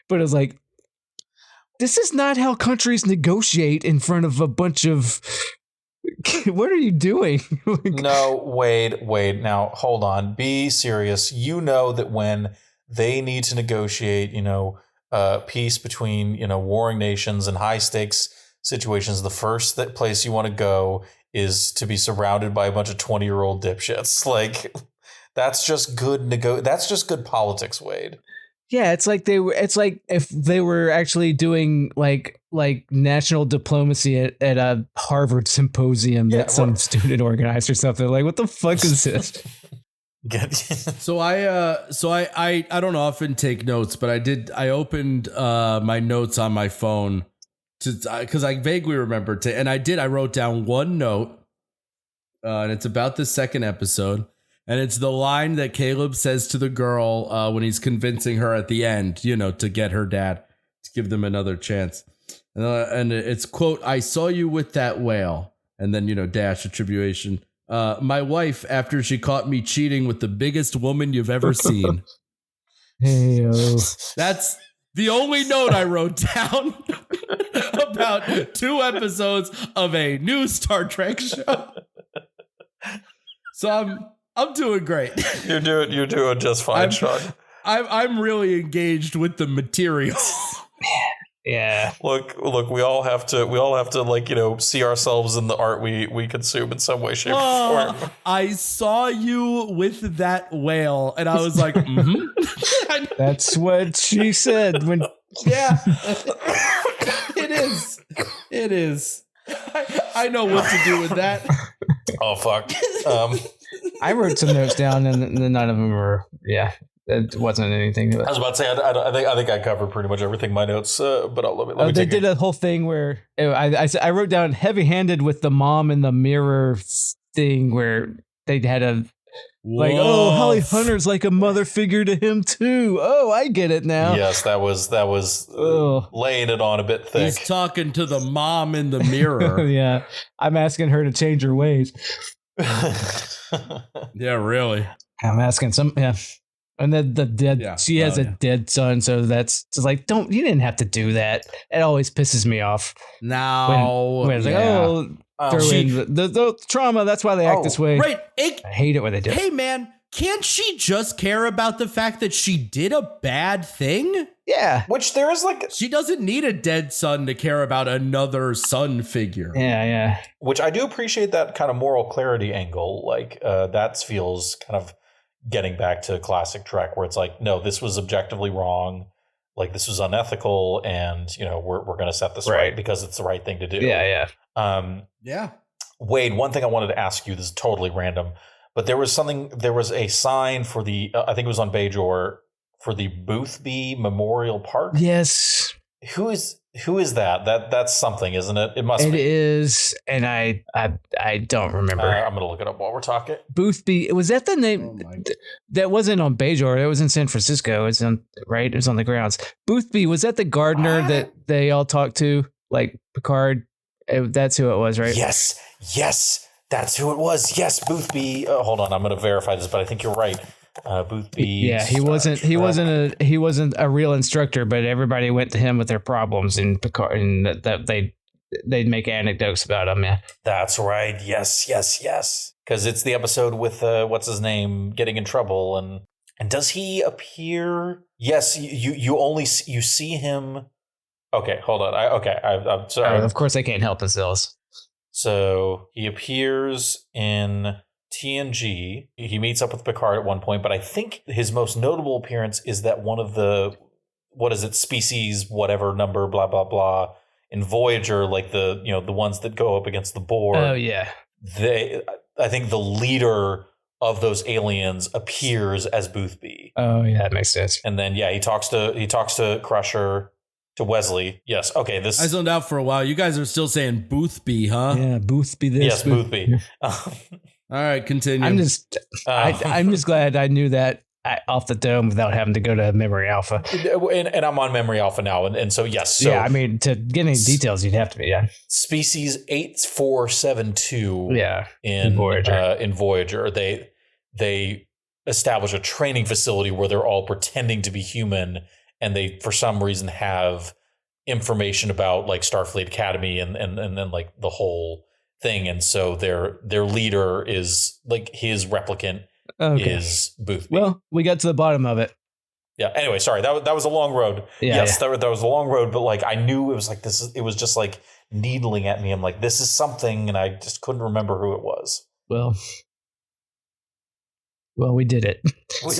But it was like, this is not how countries negotiate in front of a bunch of what are you doing?
No, Wade. Now, hold on. Be serious. You know that when they need to negotiate, peace between, warring nations and high stakes situations, the first place you want to go is to be surrounded by a bunch of 20-year-old dipshits. Like, that's just good that's just good politics, Wade.
Yeah, it's like if they were actually doing like national diplomacy at a Harvard symposium that some student organized or something. Like, what the fuck is this?
So I don't often take notes, but I opened my notes on my phone because I vaguely remember I wrote down one note, and it's about the second episode. And it's the line that Caleb says to the girl when he's convincing her at the end, to get her dad, to give them another chance. And it's, quote, "I saw you with that whale." And then, dash attribution. "My wife, after she caught me cheating with the biggest woman you've ever seen."
Hey-o.
That's the only note I wrote down about 2 episodes of a new Star Trek show. So I'm doing great.
You're doing just fine, Sean.
I'm really engaged with the material.
Yeah.
Look, we all have to see ourselves in the art we consume in some way, shape, or form.
I saw you with that whale, and I was like, mm-hmm.
That's what she said when.
Yeah. It is. I know what to do with that.
Oh, fuck.
I wrote some notes down, and none of them were. Yeah, it wasn't anything.
I was about to say, I think I covered pretty much everything in my notes, but let me
they did a whole thing where I wrote down heavy-handed with the mom in the mirror thing, where they had a like, oh, Holly Hunter's like a mother figure to him too. Oh, I get it now.
Yes, that was laying it on a bit thick.
He's talking to the mom in the mirror.
Yeah, I'm asking her to change her ways.
Yeah, really.
I'm asking and then the dead. She has a dead son, so that's just like, you didn't have to do that. It always pisses me off.
Now,
when it's like, throw in the trauma. That's why they act this way.
Right.
I hate it when they do.
Hey, man, can't she just care about the fact that she did a bad thing?
Yeah.
Which there is
she doesn't need a dead son to care about another son figure.
Yeah.
Which I do appreciate that kind of moral clarity angle. Like that feels kind of getting back to classic Trek, where it's like, no, this was objectively wrong. like this was unethical, and we're going to set this right because it's the right thing to do.
Yeah.
Wade, one thing I wanted to ask you, this is totally random, but there was a sign for the I think it was on Bajor for the Boothby Memorial Park.
Yes.
Who is that? That's something, isn't it? It must be.
It is, and I don't remember.
I'm gonna look it up while we're talking.
Boothby. Was that the name? That wasn't on Bajor. That was in San Francisco. It's on right. It was on the grounds. Boothby, was that the gardener that they all talked to, like Picard? That's who it was, right?
Yes, that's who it was. Yes, Boothby. Hold on, I'm gonna verify this, but I think you're right. Boothby.
Yeah, he wasn't a real instructor, but everybody went to him with their problems, and Picard, and that they'd make anecdotes about him. Yeah,
that's right. Yes. Because it's the episode with what's his name getting in trouble, and does he appear? Yes, you see him. Okay, hold on. I'm sorry.
Of course, they can't help themselves.
So he appears in TNG. He meets up with Picard at one point, but I think his most notable appearance is that one of the, what is it, species, whatever number, blah, blah, blah, in Voyager, like the ones that go up against the Borg.
Oh, yeah.
I think the leader of those aliens appears as Boothby.
Oh, yeah, that makes sense.
And then, he talks to Crusher, to Wesley. Yes. Okay.
I zoned out for a while. You guys are still saying Boothby, huh?
Yeah, Boothby this.
Yes, Boothby.
All right, continue.
I'm just glad I knew that off the dome without having to go to Memory Alpha.
And I'm on Memory Alpha now, and so yes. So
yeah, I mean, to get any details, you'd have to be. Yeah.
Species 8472.
Yeah.
In Voyager, they establish a training facility where they're all pretending to be human, and they for some reason have information about like Starfleet Academy and then like the whole thing, and so their leader is like his replicant is Boothby.
Well, we got to the bottom of it.
Yeah. Anyway, sorry, that was a long road.
Yeah,
yes, that was a long road, but like I knew it was like it was just like needling at me. I'm like, this is something, and I just couldn't remember who it was.
Well, we did it.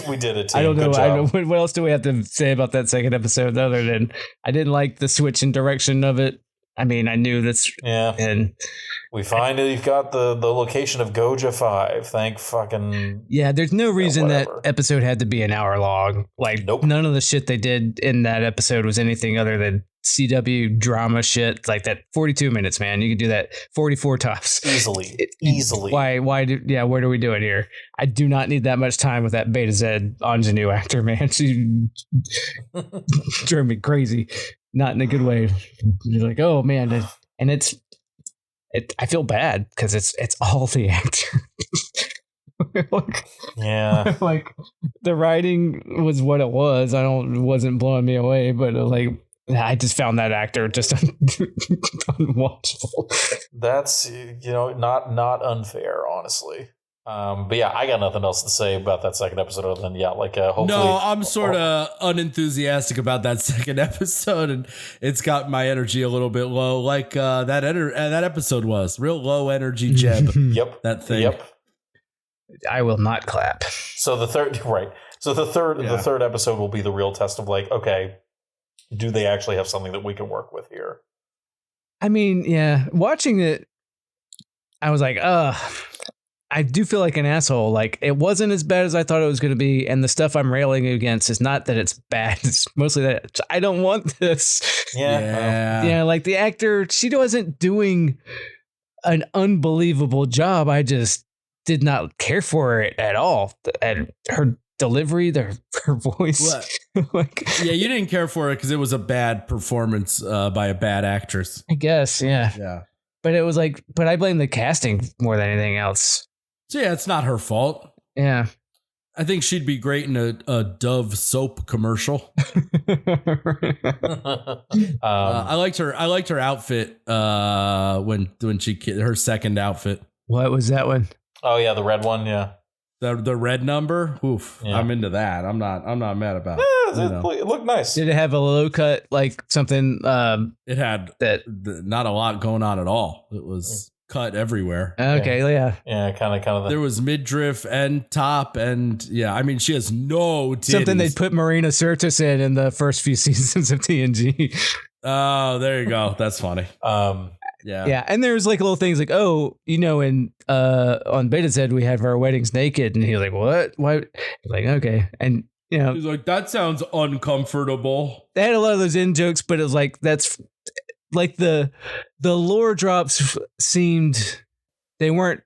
We did it. Team.
I don't know. What else do we have to say about that second episode other than I didn't like the switch in direction of it. I mean, I knew that's and
we find you've got the location of Goja 5. Thank fucking
there's no reason that episode had to be an hour long. Like None of the shit they did in that episode was anything other than CW drama shit. Like that 42 minutes, man. You can do that 44 tops
easily.
Why what are we doing here? I do not need that much time with that Beta Z ingenue actor, man. She drove me crazy. Not in a good way. You're like, oh man, and I feel bad because it's all the actor. Like the writing was what it was. It wasn't blowing me away, but I just found that actor just unwatchable.
That's not unfair, honestly. But yeah, I got nothing else to say about that second episode other than hopefully.
No, I'm sort of unenthusiastic about that second episode, and it's got my energy a little bit low. Like that episode was real low energy. Jeb.
Yep.
That thing.
Yep.
I will not clap.
So the third episode will be the real test of okay, do they actually have something that we can work with here?
I mean, yeah, watching it, I was like, I do feel like an asshole. Like it wasn't as bad as I thought it was going to be. And the stuff I'm railing against is not that it's bad. It's mostly that I don't want this.
Yeah.
Like the actor, she wasn't doing an unbelievable job. I just did not care for it at all. And her delivery, her voice.
You didn't care for it because it was a bad performance by a bad actress.
I guess. Yeah.
Yeah.
But it was but I blame the casting more than anything else.
So yeah, it's not her fault.
Yeah.
I think she'd be great in a Dove soap commercial. I liked her outfit when she her second outfit.
What was that one?
Oh yeah, the red one. Yeah,
the red number. Oof, yeah. I'm into that. I'm not mad about it.
It looked nice.
Did it have a low cut something?
It had not a lot going on at all. It was cut everywhere.
Okay, yeah.
Yeah, kind of.
There was midriff and top, and yeah, I mean, she has no titties.
Something they put Marina Sirtis in the first few seasons of TNG.
Oh, there you go. That's funny. Yeah,
and there's like little things like, oh, in on Beta Z we have our weddings naked, and he's like, what? Why? He's like, okay, and
he's like, that sounds uncomfortable.
They had a lot of those in jokes, but it was like that's like the lore drops seemed they weren't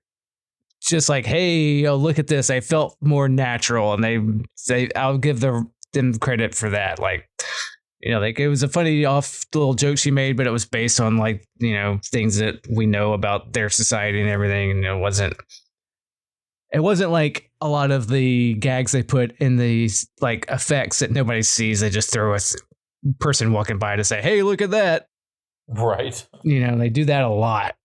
just like, hey, look at this. I felt more natural, and they I'll give them credit for that. Like, like it was a funny off little joke she made, but it was based on like, things that we know about their society and everything. And it wasn't like a lot of the gags they put in these like effects that nobody sees. They just throw a person walking by to say, hey, look at that.
Right.
They do that a lot.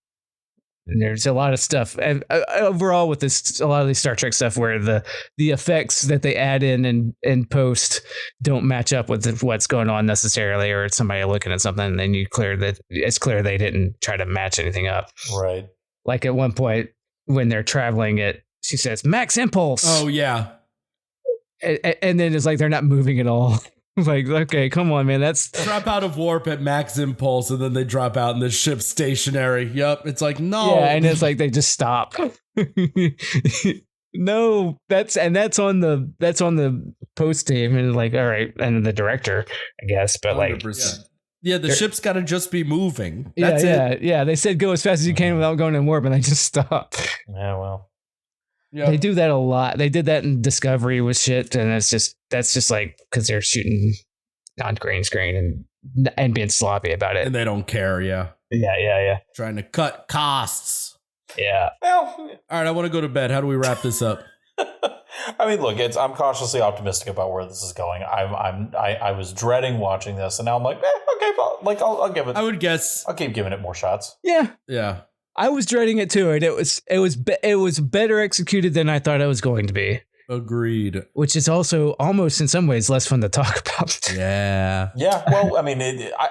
And there's a lot of stuff, and overall with this, a lot of these Star Trek stuff where the effects that they add in and post don't match up with what's going on necessarily, or it's somebody looking at something and then it's clear they didn't try to match anything up.
Right.
Like at one point when they're traveling, she says max impulse.
Oh yeah.
And then it's like they're not moving at all. Like, okay, come on, man. That's
drop out of warp at max impulse, and then they drop out and the ship's stationary. Yep, it's like no.
Yeah, and it's like they just stop. No, that's on the post team, and like, all right, and the director, I guess, but
100%. Yeah, the ship's got to just be moving.
That's it. Yeah. They said go as fast as you can without going in warp, and they just stop.
Yeah, well.
Yep. They do that a lot. They did that in Discovery with shit, and that's just like because they're shooting on green screen and being sloppy about it,
and they don't care. Yeah.
Trying
to cut costs.
Yeah.
Well,
all right. I want to go to bed. How do we wrap this up?
I mean, look, I'm cautiously optimistic about where this is going. I was dreading watching this, and now I'm like, okay, like I'll give it.
I would guess
I'll keep giving it more shots.
Yeah.
I was dreading it too, and it was better executed than I thought it was going to be.
Agreed.
Which is also almost in some ways less fun to talk about.
Yeah.
Yeah. Well, I mean,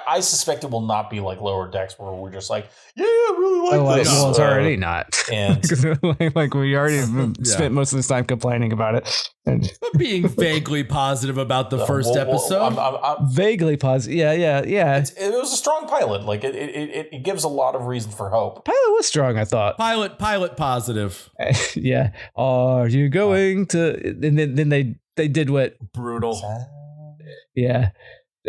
I suspect it will not be like Lower Decks where we're just like, yeah, I really like this.
Well, it's already not.
And
like we already spent most of this time complaining about it.
But being vaguely positive about the first episode.
I'm
vaguely positive. Yeah.
It was a strong pilot. Like it gives a lot of reason for hope.
Pilot was strong, I thought.
Pilot positive.
Yeah. Are you going to? And then they did what?
Brutal.
Yeah.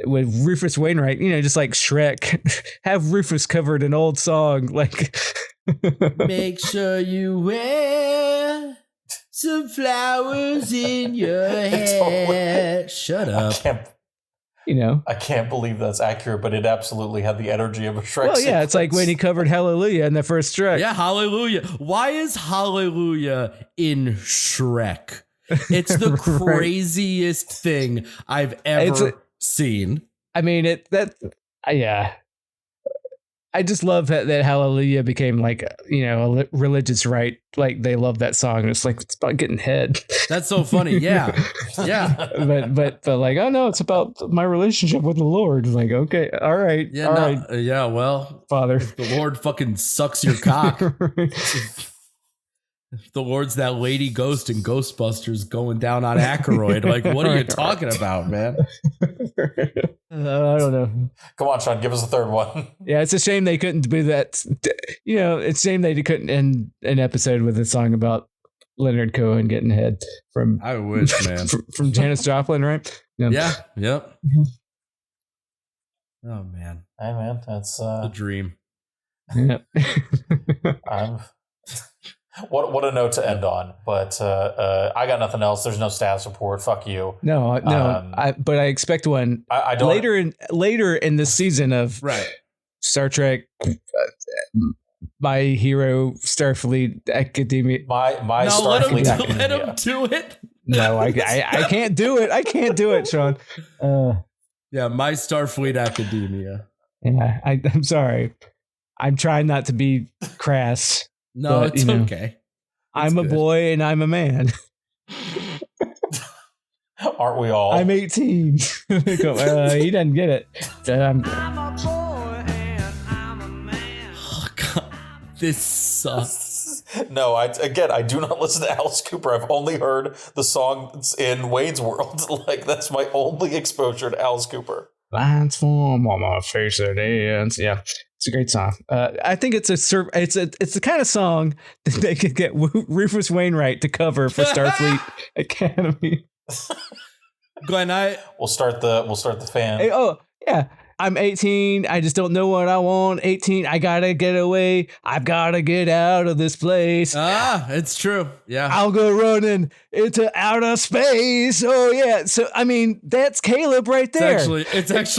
With Rufus Wainwright, just like Shrek, have Rufus covered an old song. Like,
make sure you wear some flowers in your hair. Shut up.
I
can't believe that's accurate, but it absolutely had the energy of a Shrek.
Well, yeah, it's like when he covered Hallelujah in the first Shrek.
Yeah, Hallelujah. Why is Hallelujah in Shrek? It's the craziest thing I've ever seen.
I mean, yeah. I just love that Hallelujah became like, a religious rite. Like they love that song. It's like, it's about getting head.
That's so funny. Yeah. Yeah.
but like, oh no, it's about my relationship with the Lord. Like, okay. All right.
Yeah.
All right.
Yeah. Well,
Father,
if the Lord fucking sucks your cock. If the Lord's that lady ghost in Ghostbusters going down on Aykroyd. Like, what are you talking about, man?
I don't know.
Come on, Sean, give us a third one.
Yeah, it's a shame they couldn't do that. It's a shame they couldn't end an episode with a song about Leonard Cohen getting head from.
I wish, man.
from Janis Joplin, right?
Yeah. Yep. Oh man.
Hey man, that's
the dream.
Yep.
What a note to end on. But I got nothing else. There's no status report. Fuck you.
No. But I expect one.
I don't
later in this season of Star Trek, My Hero, Starfleet Academia.
My Starfleet Academia.
Let him do it.
No, I can't do it. I can't do it, Sean.
Yeah, My Starfleet Academia.
Yeah, I'm sorry. I'm trying not to be crass.
No,
but,
it's okay.
I'm a boy and I'm a man.
Aren't we all?
I'm 18. He doesn't get it.
Oh, God. This sucks.
No, I do not listen to Alice Cooper. I've only heard the songs in Wayne's World. Like, that's my only exposure to Alice Cooper.
Lines form on my face of dance. Yeah, it's a great song. I think it's the kind of song that they could get Rufus Wainwright to cover for Starfleet Academy.
Glenn,
we'll start the fan.
Hey, oh yeah. I'm 18. I just don't know what I want. 18. I gotta get away. I've gotta get out of this place.
It's true. Yeah.
I'll go running into outer space. Oh yeah. So I mean, that's Caleb right there.
It's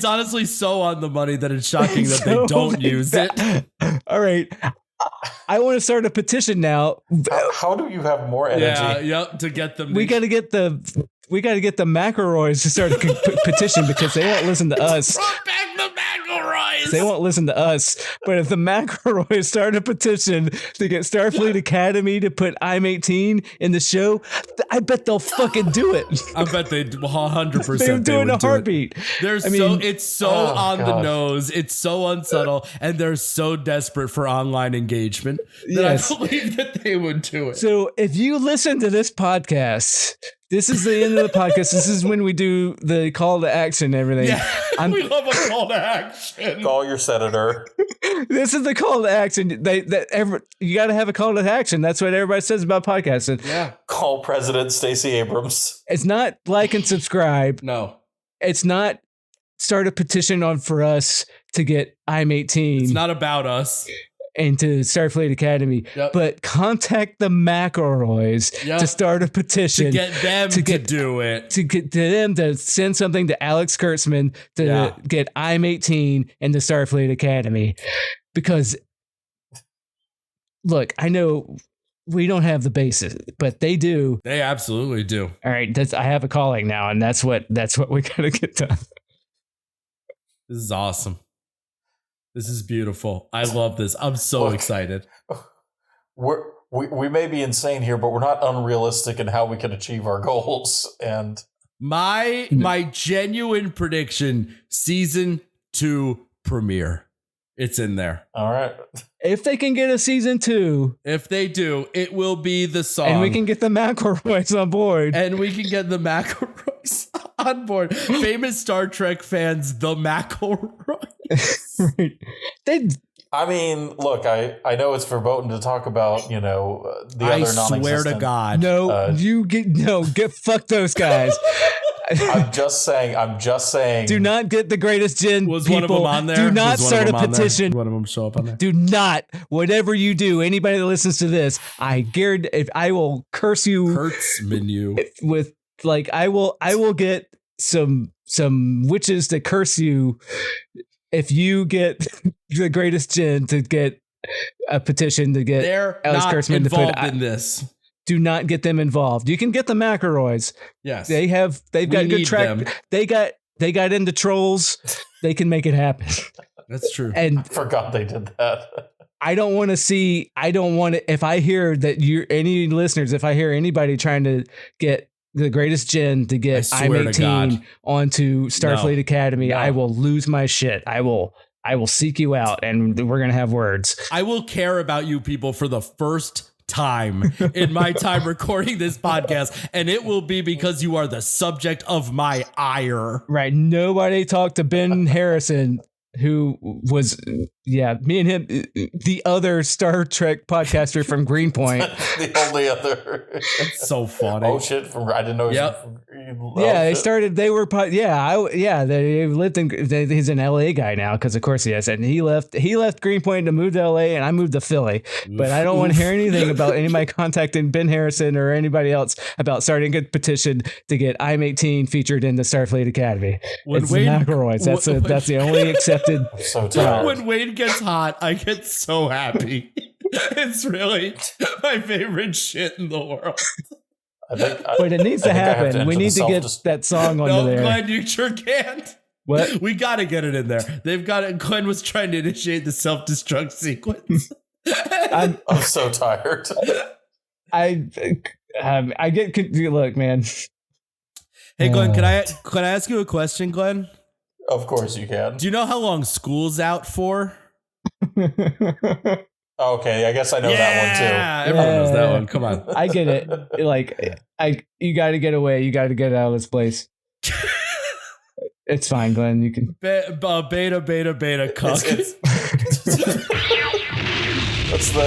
honestly so on the money that it's shocking that they don't use it.
All right. I want to start a petition now.
How do you have more energy?
To get them.
We got to get the McElroys to start a petition because they won't listen to us.
Bring back the McElroys.
They won't listen to us. But if the McElroys start a petition to get Starfleet Academy to put I'm 18 in the show, I bet they'll fucking do it.
I bet they 100%.
They would do it in a heartbeat.
It's so on the nose. It's so unsubtle, and they're so desperate for online engagement that I believe that they would do it.
So if you listen to this podcast, this is the end of the podcast. This is when we do the call to action and everything.
Yeah, we love a call to action.
Call your senator.
This is the call to action. You got to have a call to action. That's what everybody says about podcasting.
Yeah.
Call President Stacey Abrams.
It's not like and subscribe.
No.
It's not start a petition on for us to get I'm 18.
It's not about us.
Into Starfleet Academy, but contact the McElroys to start a petition
to get them to do it,
to get them to send something to Alex Kurtzman to get I'm 18 into Starfleet Academy. Because look, I know we don't have the basis, but they do.
They absolutely do.
All right, I have a calling now, and that's what we gotta get done.
This is awesome. This is beautiful. I love this. I'm so excited.
We may be insane here, but we're not unrealistic in how we can achieve our goals. And
my genuine prediction: season 2 premiere. It's in there.
All right.
If they can get a season 2,
if they do, it will be the song,
and we can get the McElroys on board, Famous Star Trek fans, the McElroys. Right.
I mean, look, I know it's verboten to talk about, the other non-existent.
I swear to God.
No, get fuck those guys.
I'm just saying.
Do not get the greatest gin.
Was
people.
One of them on there?
Do not start a petition.
One of them show up on there.
Do not. Whatever you do, anybody that listens to this, I guarantee, if I will curse you.
Curse menu.
With I will get some witches to curse you if you get the greatest gin to get a petition to get Alex Kurtzman to put
in this.
Do not get them involved. You can get the McElroys.
Yes.
They've got good track. They got into Trolls. They can make it happen.
That's true.
And
I forgot they did that.
If I hear that any listeners, if I hear anybody trying to get the greatest gin to get I'm 18 onto Starfleet Academy, I will lose my shit. I will seek you out and we're going to have words.
I will care about you people for the first time in my time recording this podcast, and it will be because you are the subject of my ire.
Right. Nobody talked to Ben Harrison, who was, me and him, the other Star Trek podcaster from Greenpoint.
The only other.
That's so funny.
Oh shit! I didn't know.
They started. They were. They lived in. He's an LA guy now because of course he is, and he left Greenpoint to move to LA, and I moved to Philly. But I don't want to hear anything about anybody contacting Ben Harrison or anybody else about starting a petition to get I'm 18 featured in the Starfleet Academy. It's the McElroys. That's the only accepted.
So tired.
When Wade gets hot, I get so happy. It's really my favorite shit in the world.
But it needs to happen. We need to get that song onto there.
No, Glenn, you sure can't.
What?
We got to get it in there. They've got it. Glenn was trying to initiate the self-destruct sequence.
I'm so tired.
I get. Look, man.
Hey, Glenn, can I ask you a question, Glenn?
Of course you can.
Do you know how long school's out for?
Okay, I guess I know that one too.
Everyone knows that one. Come on.
I get it. You got to get away. You got to get out of this place. It's fine, Glenn. You can.
Beta, cuck.
That's the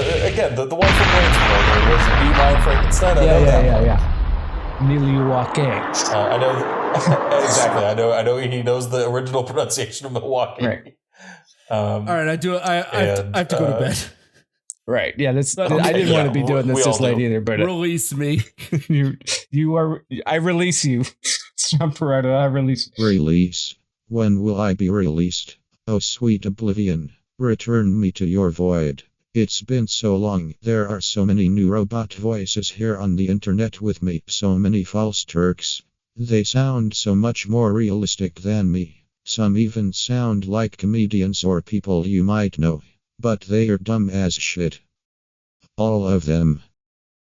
one from Wayne's World. There was Be Mine Frankenstein. I know that one.
Yeah. Milwaukee.
I know exactly. I know he knows the original pronunciation of Milwaukee.
Right.
All right, I have to go to bed.
Right. Yeah. I didn't want to be doing this late either, but
release me.
I release you. Champerado, I release.
Release. When will I be released? Oh, sweet oblivion. Return me to your void. It's been so long. There are so many new robot voices here on the internet with me. So many false Turks. They sound so much more realistic than me. Some even sound like comedians or people you might know. But they are dumb as shit. All of them.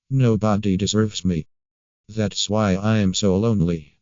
Nobody deserves me. That's why I'm so lonely.